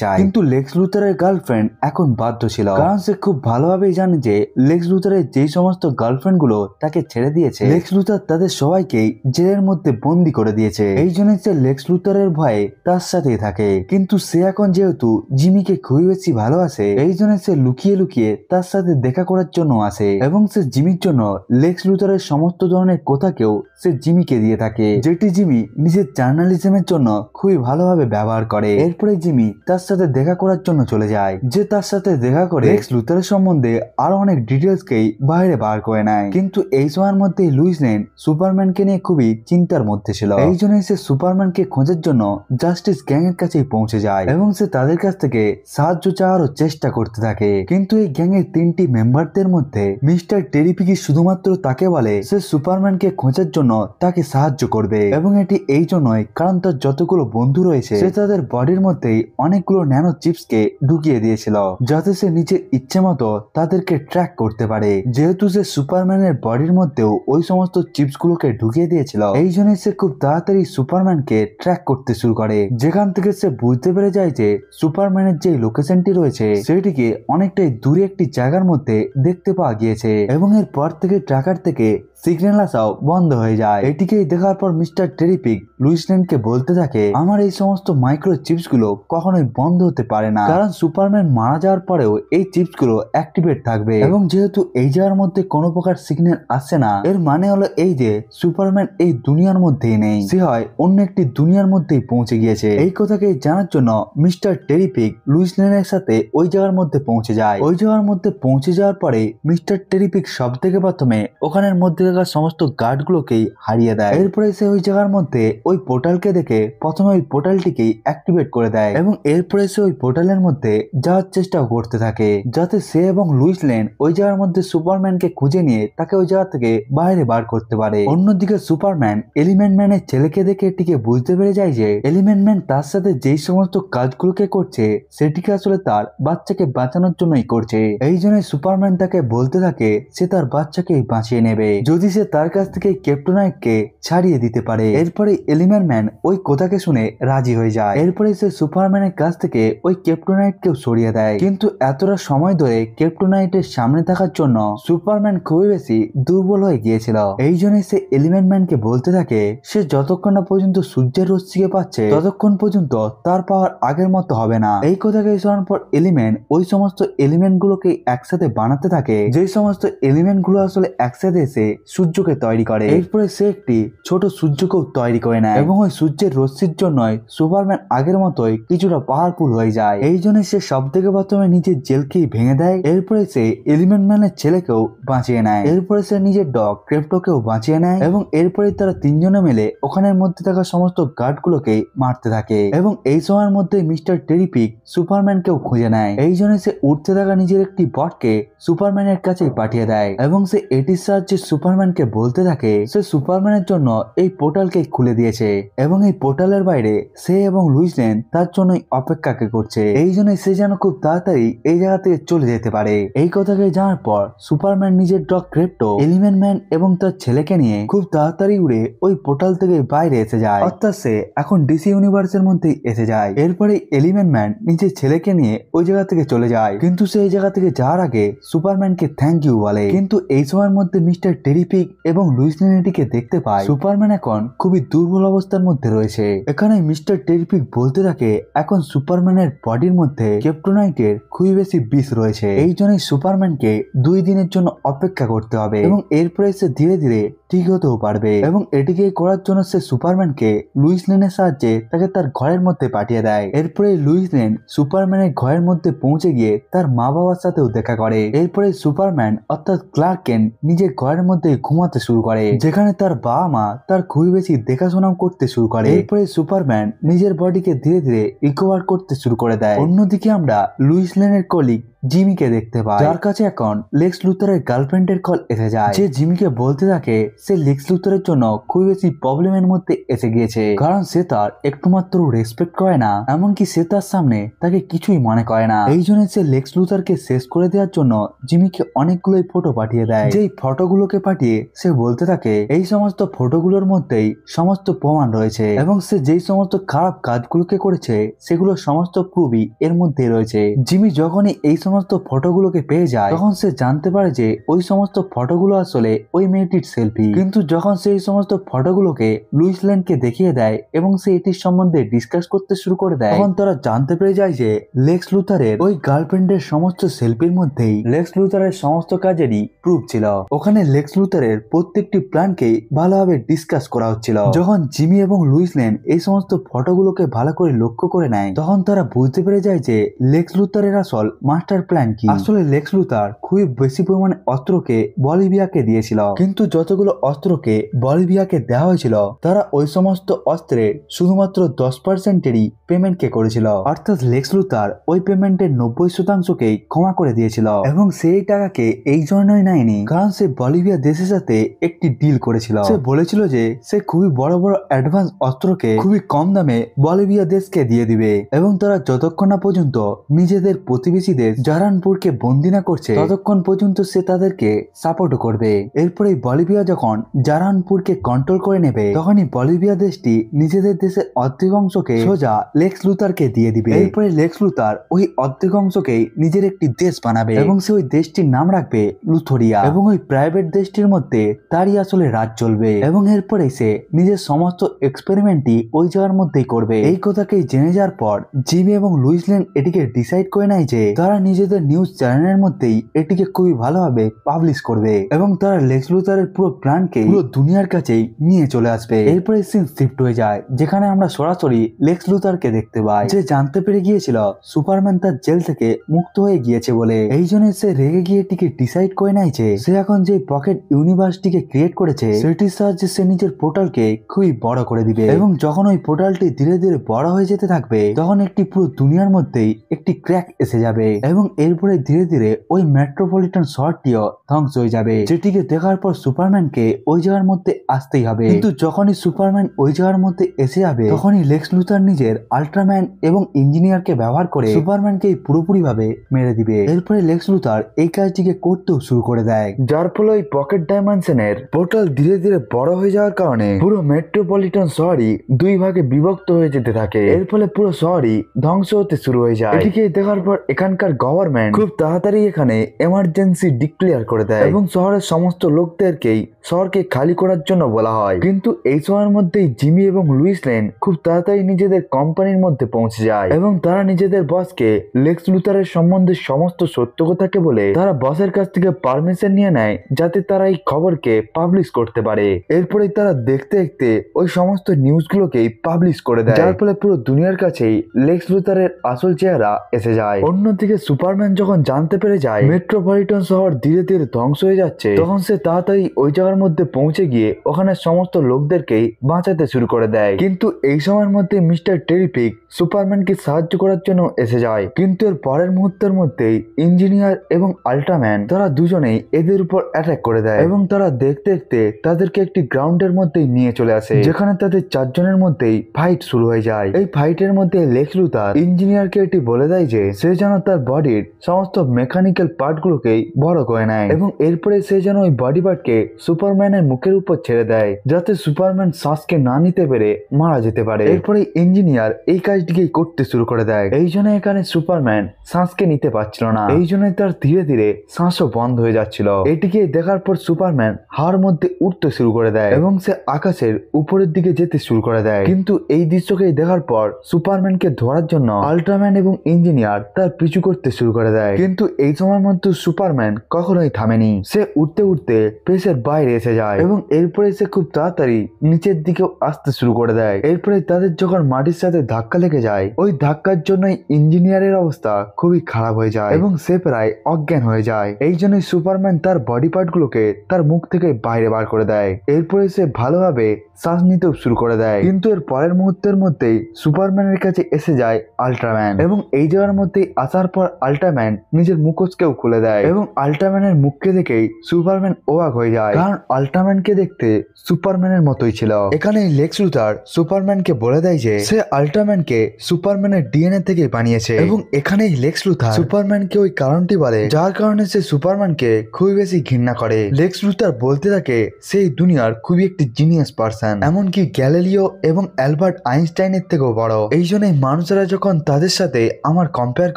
চায়। কিন্তু লেক্স লুথারের গার্লফ্রেন্ড এখন বাধ্য ছিল, কারণ সে খুব ভালোভাবেই জানে যে লেক্স লুথারের যেই সমস্ত গার্লফ্রেন্ড গুলো তাকে ছেড়ে দিয়েছে লেক্স লুথার তাদের সবাইকে জেলের মধ্যে বন্দি করে দিয়েছে। এই জন্য সে লেক্স লুথারের ভয়ে তার সাথেই থাকে। কিন্তু সে এখন যেহেতু জিমিকে খুবই বেশি ভালোবাসে, এই জন্য সে লুকিয়ে লুকিয়ে তার সাথে দেখা করার জন্য আসে, এবং সে জিমির জন্য লেক্স লুথারের সমস্ত ধরনের কথাকেও সে জিমিকে দিয়ে থাকে, যেটি জিমি নিজের জার্নালিজমের জন্য খুবই ভালোভাবে ব্যবহার করে। এরপরে জিমি তার সাথে দেখা করার জন্য চলে যায়, যে তার সাথে দেখা করে লেক্স লুথারের সম্বন্ধে আরো অনেক ডিটেলসকেই বাইরে বার করে নেয়। কিন্তু এই সময়ের মধ্যে লুইস লেন সুপারম্যানকে নিয়ে খুবই চিন্তার মধ্যে ছিল। এই জন্য সে সুপারম্যানকে খোঁজার জন্য জাস্টিস গ্যাং এর কাছেই পৌঁছে যায়, এবং সে তাদের কাছ থেকে সাহায্য চাওয়ারও চেষ্টা করতে থাকে। কিন্তু এই গ্যাং এর 3টি মেম্বারদের মধ্যে মিস্টার টেরিপিকি শুধুমাত্র তাকে বলে সে সুপারম্যানকে খোঁজার জন্য তাকে সাহায্য করবে, এবং এটি এই জন্যই কারণ তার যতগুলো বন্ধু রয়েছে সে তাদের বডির মধ্যেই অনেকগুলো ন্যানো চিপসকে ঢুকিয়ে দিয়েছিল, যাতে সে নিজের ইচ্ছে মতো তাদেরকে ট্র্যাক করতে পারে। যেহেতু সে সুপারম্যানের বডির মধ্যেও ওই সমস্ত চিপস গুলোকে ঢুকিয়ে দিয়েছিল, এই জন্য সে খুব তাড়াতাড়ি সুপারম্যানকে ট্র্যাক করতে শুরু করে, যেখান থেকে সে বুঝতে পেরে যায় যে সুপারম্যানের যে লোকেশনটি রয়েছে সেটিকে অনেকটাই দূরে একটি জায়গার মধ্যে দেখতে পাওয়া গিয়েছে, এবং এরপর থেকে ট্র্যাকার থেকে সিগন্যাল আসাও বন্ধ হয়ে যায়। এটিকে দেখার পর মিস্টার টেরিপিক লুইস লেনকে বলতে থাকে আমার এই সমস্ত মাইক্রো চিপস গুলো কখনোই বন্ধ হতে পারে না, কারণ সুপারম্যান মারা যাওয়ার পরেও এই চিপস গুলো অ্যাক্টিভেট থাকবে, এবং যেহেতু এই জায়গার মধ্যে কোনো প্রকার সিগন্যাল আসছে না, এর মানে হলো এই যে সুপারম্যান এই দুনিয়ার মধ্যেই নেই, সে হয় অন্য একটি দুনিয়ার মধ্যেই পৌঁছে গিয়েছে। এই কথাকে জানার জন্য মিস্টার টেরিপিক লুইস লেনের সাথে ওই জায়গার মধ্যে পৌঁছে যায়। ওই জায়গার মধ্যে পৌঁছে যাওয়ার পরে মিস্টার টেরিপিক সব থেকে প্রথমে ওখানের মধ্যে সমস্ত গার্ড গুলোকেই হারিয়ে দেয়। এরপরে সে ওই জায়গার মধ্যে ওই পোর্টালকে দেখে প্রথমে ওই পোর্টালটিকেই অ্যাক্টিভেট করে দেয়, এবং এরপরে সে ওই পোর্টালের মধ্যে যাওয়ার চেষ্টা করতে থাকে, যাতে সে এবং লুইস লেন ওই জায়গার মধ্যে সুপারম্যানকে খুঁজে নিয়ে তাকে ওই জায়গা থেকে বাইরে বার করতে পারে। অন্যদিকে সুপারম্যান এলিমেন্ট ম্যানের ছেলেকে দেখে এটিকে বুঝতে পেরে যায় যে এলিমেন্ট ম্যান তার সাথে যেই সমস্ত কাজগুলোকে করছে সেটিকে আসলে তার বাচ্চাকে বাঁচানোর জন্যই করছে। এই জন্য সুপারম্যান তাকে বলতে থাকে সে তার বাচ্চাকে বাঁচিয়ে নেবে যদি সে তার কাছ থেকে ক্রিপ্টোনাইটকে ছাড়িয়ে দিতে পারে। এরপরে এলিমেন্ট ম্যান ওই কথাকে শুনে রাজি হয়ে যায়। এরপরে সে সুপারম্যানের কাছ থেকে ওই ক্রিপ্টোনাইটকেও সরিয়ে দেয়, কিন্তু এতটা সময় ধরে ক্রিপ্টোনাইটের সামনে থাকার জন্য সুপারম্যান খুবই বেশি দুর্বল হয়ে গিয়েছিল। এই জন্য সে এলিমেন্ট ম্যানকে বলতে থাকে সে যতক্ষণ না পর্যন্ত সূর্যের রশ্মিকে পাচ্ছে ততক্ষণ পর্যন্ত তার পাওয়ার আগের মতো হবে না। এই কথাকে শোনার পর এলিমেন্ট ওই সমস্ত এলিমেন্ট গুলোকে একসাথে বানাতে থাকে, যে সমস্ত এলিমেন্ট গুলো আসলে একসাথে এসে সূর্যকে তৈরি করে। এরপরে সে একটি ছোট সূর্যকেও তৈরি করে নেয়, এবং ওই সূর্যের রশ্মির জন্যই সুপারম্যান আগের মতোই কিছুটা পাওয়ারফুল হয়ে যায়। এই জন্য সে সব থেকে প্রথমে নিজের জেলকেই ভেঙে দেয়। এরপরে সে এলিমেন্ট ম্যানের ছেলেকেও বাঁচিয়ে নেয়। এরপরে সে নিজের ডগ ক্রিপ্টোকেও বাঁচিয়ে নেয়, এবং এরপরে তারা তিনজনে মিলে ওখানের মধ্যে থাকা সমস্ত গার্ড গুলোকে মারতে থাকে, এবং এই সময়ের মধ্যে মিস্টার টেরিপিক সুপারম্যানকেও খুঁজে নেয়। এই জন্য সে উঠতে থাকা নিজের একটি বটকে সুপারম্যানের কাছেই পাঠিয়ে দেয়, এবং সে এটির সাহায্যে সুপারম্যানকে বলতে থাকে সে সুপারম্যানের জন্য এই পোর্টালকে খুলে দিয়েছে, এবং এই পোর্টালের বাইরে সে এবং লুইস লেন তার জন্যই অপেক্ষাকে করছে। এই জন্য সে যেন খুব তাড়াতাড়ি এই জায়গা থেকে চলে যেতে পারে। এই কথাকে জানার পর সুপারম্যান নিজের ডগ ক্রিপ্টো, এলিমেন্ট ম্যান এবং তার ছেলেকে নিয়ে খুব তাড়াতাড়ি উড়ে ওই পোর্টাল থেকে বাইরে এসে যায়, অর্থাৎ সে এখন ডিসি ইউনিভার্সের মধ্যেই এসে যায়। এরপরে এলিমেন্ট ম্যান নিজের ছেলেকে নিয়ে ওই জায়গা থেকে চলে যায়, কিন্তু সে এই জায়গা থেকে যাওয়ার আগে সুপারম্যানকে থ্যাংক ইউ বলে। কিন্তু এই সময়ের মধ্যে মিস্টার টেরি টেরিফিক এবং লুইস লেনটিকে দেখতে পায় সুপারম্যান এখন খুবই দুর্বল অবস্থার মধ্যে রয়েছে। এখানে মিস্টার টেরিফিক বলতে থাকে এখন সুপারম্যানের বডির মধ্যে ক্রিপ্টোনাইটের খুবই বেশি বিষ রয়েছে, এই জন্যই সুপারম্যানকে 2 দিনের জন্য অপেক্ষা করতে হবে এবং এরপরে সে ধীরে ধীরে ঠিক হতেও পারবে। এবং এটিকে করার জন্য সে সুপারম্যানকে লুইস লেনের সাহায্যে তাকে তার ঘরের মধ্যে পাঠিয়ে দেয়। এরপরে লুইস লেন সুপারম্যানের ঘরের মধ্যে পৌঁছে গিয়ে তার মা বাবার সাথেও দেখা করে। এরপরে সুপারম্যান অর্থাৎ ক্লার্ক কেন্ট নিজের ঘরের মধ্যে ঘুমাতে শুরু করে, যেখানে তার বাবা মা তার খুবই বেশি দেখাশোনাও করতে শুরু করে। এরপরে সুপারম্যান নিজের বডিকে ধীরে ধীরে রিকভার করতে শুরু করে দেয়। অন্যদিকে আমরা লুইস লেনের কলিগ জিমিকে দেখতে পাই, যার কাছে এখন লেক্স লুথারের গার্লফ্রেন্ডের কল এসে যায়, যে জিমিকে বলতে থাকে সে লেক্স লুথারের জন্য খুবই বেশি প্রবলেমের মধ্যে এসে গিয়েছে, কারণ সে তার একটুমাত্র রেসপেক্ট করে না, এমনকি সে তার সামনে তাকে কিছুই মনে করে না। এই জন্য সে লেক্স লুথারকে শেষ করে দেওয়ার জন্য জিমিকে অনেকগুলোই ফটো পাঠিয়ে দেয়। যেই ফটোগুলোকে পাঠিয়ে সে বলতে থাকে এই সমস্ত ফটোগুলোর মধ্যেই সমস্ত প্রমাণ রয়েছে এবং সে যেই সমস্ত খারাপ কাজগুলোকে করেছে সেগুলো সমস্ত প্রুফই এর মধ্যে রয়েছে। জিমি যখনই এই সমস্ত ফটোগুলোকে পেয়ে যায় তখন সে জানতে পারে যে ওই সমস্ত ফটোগুলো আসলে ওই মেয়েটির সেলফি, কিন্তু যখন সে এই সমস্ত ফটোগুলোকে লুইস লেনকে দেখিয়ে দেয় এবং সে এটির সম্বন্ধে ডিসকাস করতে শুরু করে দেয়, তখন তারা জানতে পেরে যায় যে লেক্স লুথারের ওই গার্লফ্রেন্ডের সমস্ত সেলফির মধ্যেই লেক্স লুথারের সমস্ত কাজেরই প্রুফ ছিল। ওখানে লেক্স লুথারের প্রত্যেকটি প্ল্যানকেই ভালোভাবে ডিসকাস করা হচ্ছিল। যখন জিমি এবং লুইস লেন এই সমস্ত ফটোগুলোকে ভালো করে লক্ষ্য করে নেয় তখন তারা বুঝতে পেরে যায় যে লেক্স লুথারের আসল মাস্টার প্ল্যান কি। আসলে লেক্স লুথার খুবই বেশি পরিমাণে অস্ত্রকে বলিভিয়াকে দিয়েছিল, কিন্তু যতগুলো অস্ত্রকে বলিভিয়াকে দেওয়া হয়েছিল তারা ওই সমস্ত অস্ত্রের শুধুমাত্র 10%-এরই পেমেন্টকে করেছিল, অর্থাৎ লেক্স লুথার ওই পেমেন্টের 90%কেই ক্ষমা করে দিয়েছিল এবং সেই টাকাকে এই জন্যই নেয়নি কারণ সে বলিভিয়া দেশের সাথে একটি ডিল করেছিল। সে বলেছিল যে সে খুবই বড় বড় অ্যাডভান্স অস্ত্রকে খুবই কম দামে বলিভিয়া দেশকে দিয়ে দিবে এবং তারা যতক্ষণ না পর্যন্ত নিজেদের প্রতিবেশী দেশ জারানপুরকে বন্দি না করছে ততক্ষণ পর্যন্ত সে তাদেরকে সাপোর্ট করবে। এরপরে বলিভিয়া যখন জারানপুরকে কন্ট্রোল করে নেবে তখনই বলিভিয়া দেশটি নিজেদের দেশের অর্ধেক অংশকে সোজা লেক্স লুথারকে দিয়ে দিবে। এরপরে লেক্স লুথার ওই অর্ধেক অংশকে নিজের একটি দেশ বানাবে এবং সে ওই দেশটির নাম রাখবে লুথোরিয়া এবং ওই প্রাইভেট দেশটির মধ্যে তারই আসলে রাজ চলবে এবং এরপরে সে নিজের সমস্ত এক্সপেরিমেন্টই ওই জায়গার মধ্যেই করবে। এই কথাকেই জেনে যাওয়ার পর জিমি এবং লুইস লেন এটিকে ডিসাইড করে নেয় যে তারা নিজেদের নিউজ চ্যানেলের মধ্যেই এটিকে খুবই ভালোভাবে পাবলিশ করবে এবং তারা লেক্স লুথারের পুরো প্ল্যানকে পুরো দুনিয়ার কাছেই নিয়ে চলে আসবে। এরপরে সিন শিফট হয়ে যায় যেখানে আমরা সরাসরি লেক্স লুথারকে দেখতে পাই, যে জানতে পেরে গিয়েছিল সুপারম্যান তার জেল থেকে মুক্ত হয়ে গিয়েছে বলে। এই জন্য সে রেগে গিয়ে এটিকে ডিসাইড করে নেয় যে সে এখন যে পকেট ইউনিভার্সটিকে ক্রিয়েট করেছে সেটির সাহায্যে সে নিজের পোর্টালকে খুবই বড় করে দিবে এবং যখন ওই পোর্টালটি ধীরে ধীরে বড় হয়ে যেতে থাকবে তখন একটি পুরো দুনিয়ার মধ্যেই একটি ক্র্যাক এসে যাবে এবং এরপরে ধীরে ধীরে ওই মেট্রোপলিটন শহরটিও ধ্বংস হয়ে যাবে, যেটিকে দেখার পর সুপারম্যানকে ওই জায়গার মধ্যে আসতেই হবে। কিন্তু যখনই সুপারম্যান ওই জায়গার মধ্যে এসে যাবে তখনই লেক্স লুথার নিজের আল্ট্রাম্যান এবং ইঞ্জিনিয়ারকে ব্যবহার করে সুপারম্যানকে পুরোপুরি ভাবে মেরে দিবে। এরপরে লেক্স লুথার এই কাজটিকে করতেও শুরু করে দেয়, যার ফলে ওই পকেট ডাইমেনশনের পোর্টাল ধীরে ধীরে বড় হয়ে যাওয়ার কারণে পুরো মেট্রোপলিটন শহরই 2 ভাগে বিভক্ত হয়ে যেতে থাকে। এর ফলে পুরো শহরই ধ্বংস হতে শুরু হয়ে যায়। এটিকে দেখার পর এখানকার গভর্নমেন্ট খুব তাড়াতাড়ি এখানে এমার্জেন্সি ডিক্লেয়ার করে দেয় এবং শহরের সমস্ত লোকদেরকেই শহরকে খালি করার জন্য বলা হয়। কিন্তু এই সময়ের মধ্যেই জিমি এবং লুইস লেন খুব তাড়াতাড়ি নিজেদের কোম্পানির মধ্যে পৌঁছে যায় এবং তারা নিজেদের বসকে লেক্স লুথারের সম্বন্ধে সমস্ত সত্য কথাকে বলে তারা বসের কাছ থেকে পারমিশন নিয়ে নেয় যাতে তারা এই খবরকে পাবলিশ করতে পারে। এরপরে তারা দেখতে দেখতে ওই সমস্ত নিউজগুলোকেই পাবলিশ করে দেয়, যার ফলে পুরো দুনিয়ার কাছেই লেক্স লুথারের আসল চেহারা এসে যায়। অন্যদিকে সুপারম্যান যখন জানতে পেরে যায় মেট্রোপলিটন শহর ধীরে ধীরে ধ্বংস হয়ে যাচ্ছে তখন সে তাড়াতাড়ি ওই জায়গার মধ্যে পৌঁছে গিয়ে ওখানে সমস্ত লোকদেরকেই বাঁচাতে শুরু করে দেয়। কিন্তু এই সময়ের মধ্যে মিস্টার টেরিফিক সুপারম্যানকে সাহায্য করার জন্য এসে যায়, কিন্তু এর পরের মুহূর্তের মধ্যেই ইঞ্জিনিয়ার এবং আল্ট্রাম্যান তারা দুজনেই এদের উপর অ্যাটাক করে দেয় এবং তারা দেখতে দেখতে তাদেরকে একটি গ্রাউন্ডের মধ্যেই নিয়ে চলে আসে, যেখানে তাদের 4 জনের মধ্যেই ফাইট শুরু হয়ে যায়। এই ফাইটের মধ্যে লেক্স লুথার ইঞ্জিনিয়ারকে এটি বলে দেয় যে সে যেন তার বডি বডির সমস্ত মেকানিক্যাল পার্টগুলোকেই বড় করে নেয় এবং এরপরে সে যেন ওই বডি পার্টকে সুপারম্যানের মুখের উপর ছেড়ে দেয় যাতে সুপারম্যান শ্বাসকে না নিতে পেরে মারা যেতে পারে। এরপরে ইঞ্জিনিয়ার এই কাজটিকেই করতে শুরু করে দেয়। এই জন্য এখানে সুপারম্যান শ্বাসকে নিতে পারছিল না, এই জন্য তার ধীরে ধীরে শ্বাসও বন্ধ হয়ে যাচ্ছিল। এটিকে দেখার পর সুপারম্যান হাওয়ার মধ্যে উঠতে শুরু করে দেয় এবং সে আকাশের উপরের দিকে যেতে শুরু করে দেয়। কিন্তু এই দৃশ্যকে দেখার পর সুপারম্যানকে ধরার জন্য আল্ট্রাম্যান এবং ইঞ্জিনিয়ার তার পিছু করতে শুরু করে দেয়। কিন্তু এই সময়ের মধ্যে সুপারম্যান কখনোই থামেনি, সে উঠতে উঠতে প্রেসের বাইরে এসে যায় এবং এরপরে সে খুব তাড়াতাড়ি নিচের দিকেও আসতে শুরু করে দেয়। এরপরে তাদের যখন মাটির সাথে ধাক্কা লেগে যায়, ওই ধাক্কার জন্য ইঞ্জিনিয়ারের অবস্থা খুবই খারাপ হয়ে যায় এবং সে প্রায় অজ্ঞান হয়ে যায়। এই জন্যই সুপারম্যান তার বডি পার্ট গুলোকে তার মুখ থেকে বাইরে বার করে দেয়। এরপরে সে ভালোভাবে শ্বাস নিতেও শুরু করে দেয়। কিন্তু এর পরের মুহূর্তের মধ্যেই সুপারম্যানের কাছে এসে যায় আল্ট্রাম্যান এবং এই জায়গার মধ্যেই আসার পর আল্ট্রাম্যান নিজের মুখোশকেও খুলে দেয় এবং আল্ট্রাম্যানের মুখকে দেখেই সুপারম্যান অবাক হয়ে যায়, কারণ আল্ট্রাম্যানকে দেখতে সুপারম্যানের মতোই ছিল। এখানে লেক্স লুথার সুপারম্যানকে বলে দেয় যে সে আল্ট্রাম্যানকে সুপারম্যানের ডিএনএ থেকে বানিয়েছে এবং এখানেই লেক্স লুথার সুপারম্যানকে ওই কারণটি বলে যার কারণে সে সুপারম্যানকে খুবই বেশি ঘৃণা করে। লেক্স লুথার বলতে থাকে সেই দুনিয়ার খুবই একটি জিনিয়াস পার্সন, এমনকি গ্যালিলিও এবং অ্যালবার্ট আইনস্টাইনের থেকেও বড়। এই জন্যই মানুষেরা যখন তাদের সাথে আমার কম্পেয়ার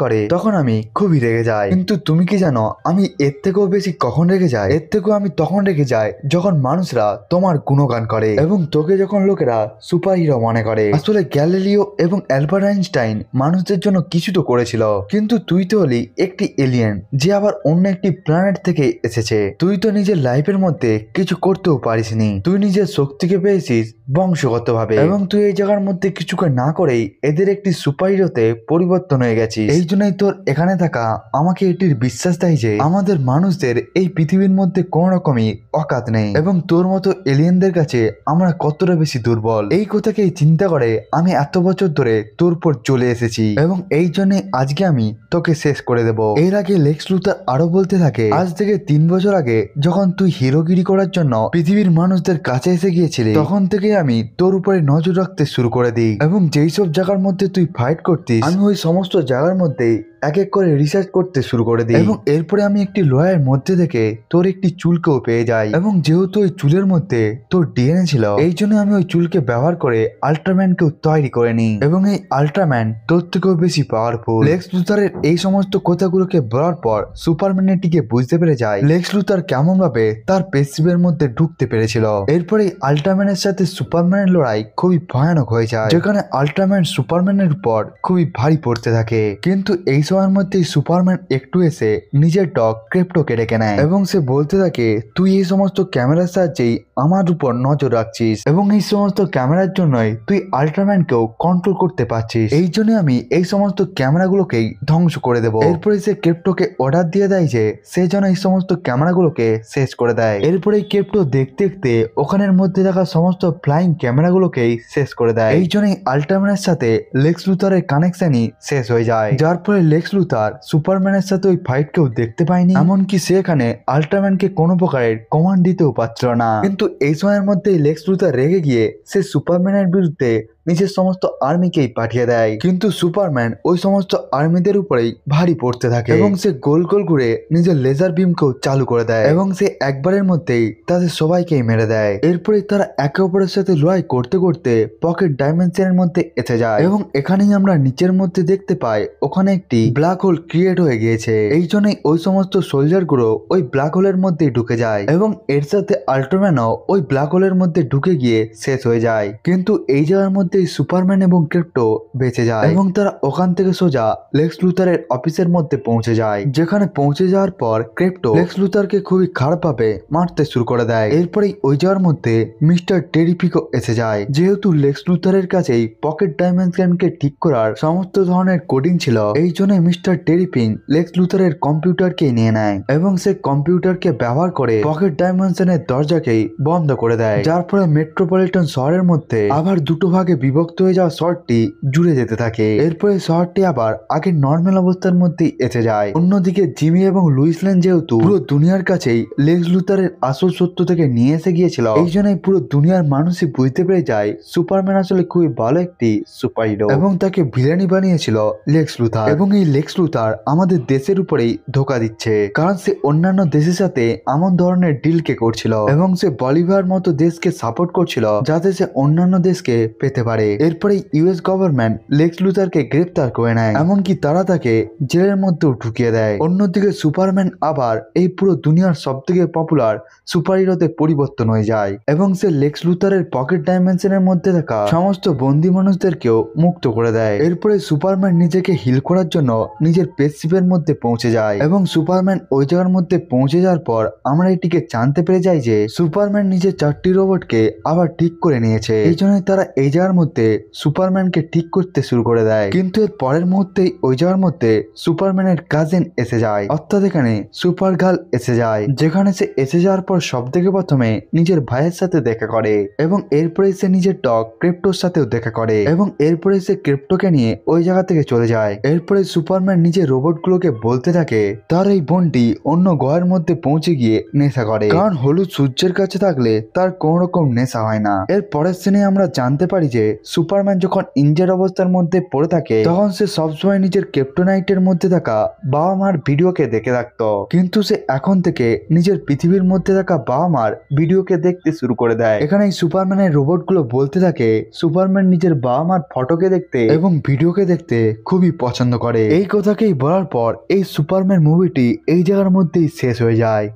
করে তখন আমি খুবই রেগে যাই। কিন্তু তুমি কি জানো আমি এর থেকেও বেশি কখন রেগে যাই? এর থেকেও আমি তখন রেগে যাই যখন মানুষরা তোমার গুণগান করে এবং তোকে যখন লোকেরা সুপার হিরো মনে করে। আসলে গ্যালিলিও এবং অ্যালবার্ট আইনস্টাইন মানুষদের জন্য কিছু তো করেছিল, কিন্তু তুই তো হলি একটি এলিয়েন যে আবার অন্য একটি প্ল্যানেট থেকে এসেছে। তুই তো নিজের লাইফের মধ্যে কিছু করতেও পারিসনি, তুই নিজের শক্তিকে পেয়েছিস বংশগতভাবে এবং তুই এই জায়গার মধ্যে কিছুকে না করেই এদের একটি সুপার হিরোতে পরিবর্তন হয়ে গেছিস। এই জন্যই তোর এখানে থাকা আমাকে এটির বিশ্বাস দেয় যে আমাদের মানুষদের এই পৃথিবীর মধ্যে কোন রকমই অকাত নেই এবং তোর মতো এলিয়েনদের কাছে আমরা কতটা বেশি দুর্বল। এই কথাকেই চিন্তা করে আমি এত বছর ধরে তোর উপর চলে এসেছি এবং এই জন্য আজকে আমি তোকে শেষ করে দেব। এর আগে লেক্স লুথার আরো বলতে থাকে আজ থেকে 3 বছর আগে যখন তুই হিরোগিরি করার জন্য পৃথিবীর মানুষদের কাছে এসে গিয়েছিলি তখন থেকে আমি তোর উপরে নজর রাখতে শুরু করে দিই এবং যেই সব জায়গার মধ্যে তুই ফাইট করতিস আমি ওই সমস্ত জায়গার মধ্যেই এক এক করে রিসার্চ করতে শুরু করে দিই এবং এরপরে আমি একটি লয়ের মধ্যে থেকে তোর একটি চুলকেও পেয়ে যাই এবং যেহেতু ওই চুলের মধ্যে তোর ডিএনএ ছিল এই জন্য আমি ওই চুলকে ব্যবহার করে আল্ট্রাম্যানকেও তৈরি করে নিই এবং এই আল্ট্রাম্যান তোর থেকেও বেশি পাওয়ারফুল। লেক্স লুথারের এই সমস্ত কথাগুলোকে বলার পর সুপারম্যান এটিকে বুঝতে পেরে যায় লেক্স লুথার কেমন ভাবে তার পেশিবের মধ্যে ঢুকতে পেরেছিল। এরপরে আল্ট্রাম্যানের সাথে সুপারম্যানের লড়াই খুবই ভয়ানক হয়ে যায় যেখানে আল্ট্রাম্যান সুপারম্যানের উপর খুবই ভারী পড়তে থাকে। কিন্তু এই সময়ের মধ্যে সুপারম্যান একটু এসে নিজের ডগ ক্রিপ্টোকে ডেকে নেয় এবং সে বলতে থাকে তুই এই সমস্ত ক্যামেরার সাহায্যেই আমার উপর নজর রাখছিস এবং এই সমস্ত ক্যামেরার জন্যই তুই আল্ট্রাম্যানকেও কন্ট্রোল করতে পারছিস, এই জন্য আমি এই সমস্ত ক্যামেরাগুলোকেই ধ্বংস করে দেব। এরপরে সে ক্রিপ্টোকে অর্ডার দিয়ে দেয় যে সে যেন এই সমস্ত ক্যামেরাগুলোকে শেষ করে দেয়। এরপরে ক্রিপ্টো দেখতে দেখতে ওখানের মধ্যে থাকা সমস্ত ফ্লাইং ক্যামেরাগুলোকেই শেষ করে দেয়। এই জন্যই আল্ট্রাম্যানের সাথে লেক্স লুথারের কানেকশনই শেষ হয়ে যায়, যার ফলে লেক্স লুথার সুপারম্যানের সাথে ওই ফাইট কেউ দেখতে পায়নি, এমনকি সে এখানে আল্ট্রাম্যানকে কোনো প্রকারের কমান্ড দিতেও পারছিল না। কিন্তু এই সময়ের মধ্যেই লেক্স লুথার রেগে গিয়ে সে সুপারম্যানের বিরুদ্ধে নিজের সমস্ত আর্মিকেই পাঠিয়ে দেয়, কিন্তু সুপারম্যান ওই সমস্ত আর্মিদের উপরেই ভারী পড়তে থাকে এবং সে গোল গোল ঘুরে নিজের লেজার বিমকেও চালু করে দেয় এবং সে একবারের মধ্যেই তাদের সবাইকেই মেরে দেয়। এরপরে তারা একে অপরের সাথে লড়াই করতে করতে পকেট ডাইমেনশনের মধ্যে এসে যায় এবং এখানেই আমরা নিচের মধ্যে দেখতে পাই ওখানে একটি ব্ল্যাক হোল ক্রিয়েট হয়ে গিয়েছে। এই জন্যই ওই সমস্ত সোলজার গুলো ওই ব্ল্যাক হোলের মধ্যে ঢুকে যায় এবং এর সাথে আল্ট্রাম্যানও ওই ব্ল্যাক হোলের মধ্যে ঢুকে গিয়ে শেষ হয়ে যায়। কিন্তু এই জায়গার মধ্যে সুপারম্যান এবং ক্রিপ্টো বেঁচে যায় এবং তারা ওখান থেকে সোজা লেক্স লুথারের অফিসের মধ্যে পৌঁছে যায়, যেখানে পৌঁছে যাওয়ার পর ক্রিপ্টো লেক্স লুথারকে খুবই খারাপ ভাবে মারতে শুরু করে দেয়। এরপরেই ওই জায়গার মধ্যে মিস্টার টেরিফিকও এসে যায়, যেহেতু লেক্স লুথারের কাছেই পকেট ডাইমেনশনকে ঠিক করার সমস্ত ধরনের কোডিং ছিল এই জন্য মিস্টার টেরিফিং লেক্স লুথারের কম্পিউটারকে নিয়ে নেয় এবং সে কম্পিউটারকে ব্যবহার করে পকেট ডাইমেনশনের দরজাকেই বন্ধ করে দেয়, যার ফলে মেট্রোপলিটন শহরের মধ্যে আবার দুটো ভাগে বিভক্ত হয়ে যাওয়া শহরটি জুড়ে যেতে থাকে। এরপরে শহরটি আবার আগের নর্মাল অবস্থার মধ্যেই এসে যায়। অন্যদিকে জিমি এবং লুইস লেন যেহেতু পুরো দুনিয়ার কাছেই লেক্স লুথারের আসল সত্য থেকে নিয়ে এসে গিয়েছিল, এই জন্যই পুরো দুনিয়ার মানুষই বুঝতে পেরে যায় সুপারম্যান আসলে খুবই ভালো একটি সুপারহিরো এবং তাকে ভিলেনই বানিয়েছিল লেক্স লুথার। এবং এই লেক্স লুথার আমাদের দেশের উপরেই ধোকা দিচ্ছে, কারণ সে অন্যান্য দেশের সাথে এমন ধরনের ডিলকে করছিল এবং সে বলিভিয়ার মতো দেশকে সাপোর্ট করছিল যাতে সে অন্যান্য দেশকে পেতে পারে। এরপরে ইউএস গভর্নমেন্ট লেক্স লুথারকে গ্রেফতার করে নেয়, এমনকি তারা তাকে জেলের মধ্যেও ঢুকিয়ে দেয়। অন্যদিকে সুপারম্যান আবার এই পুরো দুনিয়ার সব থেকে পপুলার সুপারহিরোতে পরিবর্তন হয়ে যায় এবং সে লেক্স লুথারের পকেট ডাইমেনশনের মধ্যে থাকা সমস্ত বন্দী মানুষদেরকেও মুক্ত করে দেয়। এরপরে সুপারম্যান নিজেকে হিল করার জন্য নিজের স্পেসশিপের মধ্যে পৌঁছে যায় এবং সুপারম্যান ওই জায়গার মধ্যে পৌঁছে যাওয়ার পর আমরা এটিকে জানতে পেরে যাই যে সুপারম্যান নিজের 4টি রোবটকে আবার ঠিক করে নিয়েছে। এই জন্যই তারা এই জায়গার মধ্যে সুপারম্যানকে ঠিক করতে শুরু করে দেয়। কিন্তু এর পরের মুহূর্তেই ওই জায়গার মধ্যে সুপারম্যানের কাজিন এসে যায়, অর্থাৎ এখানে সুপার গার্ল এসে যায়, যেখানে সে এসে যাওয়ার পর সব থেকে প্রথমে নিজের ভাইয়ের সাথে দেখা করে এবং এরপরে সে নিজের ডগ ক্রিপ্টোর সাথেও দেখা করে এবং এরপরে সে ক্রিপ্টোকে নিয়ে ওই জায়গা থেকে চলে যায়। এরপরে সুপারম্যান নিজের রোবটগুলোকে বলতে থাকে তার এই বোনটি অন্য গ্রহের মধ্যে পৌঁছে গিয়ে নেশা করে, কারণ হলুদ সূর্যের কাছে থাকলে তার কোনো রকম নেশা হয় না। এর পরের সিনে আমরা জানতে পারি যে সুপারম্যান যখন ইনজার্ড অবস্থার মধ্যে পড়ে থাকে তখন সে সবসময় নিজের ক্রিপ্টোনাইটের মধ্যে থাকা বাবা মার ভিডিওকে দেখে রাখতো, কিন্তু সে এখন থেকে নিজের পৃথিবীর মধ্যে থাকা বাবা মার ভিডিওকে দেখতে শুরু করে দেয়। এখানে সুপারম্যানের রোবটগুলো বলতে থাকে সুপারম্যান নিজের বাবা মার ফটোকে দেখতে এবং ভিডিওকে দেখতে খুবই পছন্দ করে। এই কথাকেই বলার পর এই সুপারম্যান মুভিটি এই জায়গার মধ্যেই শেষ হয়ে যায়।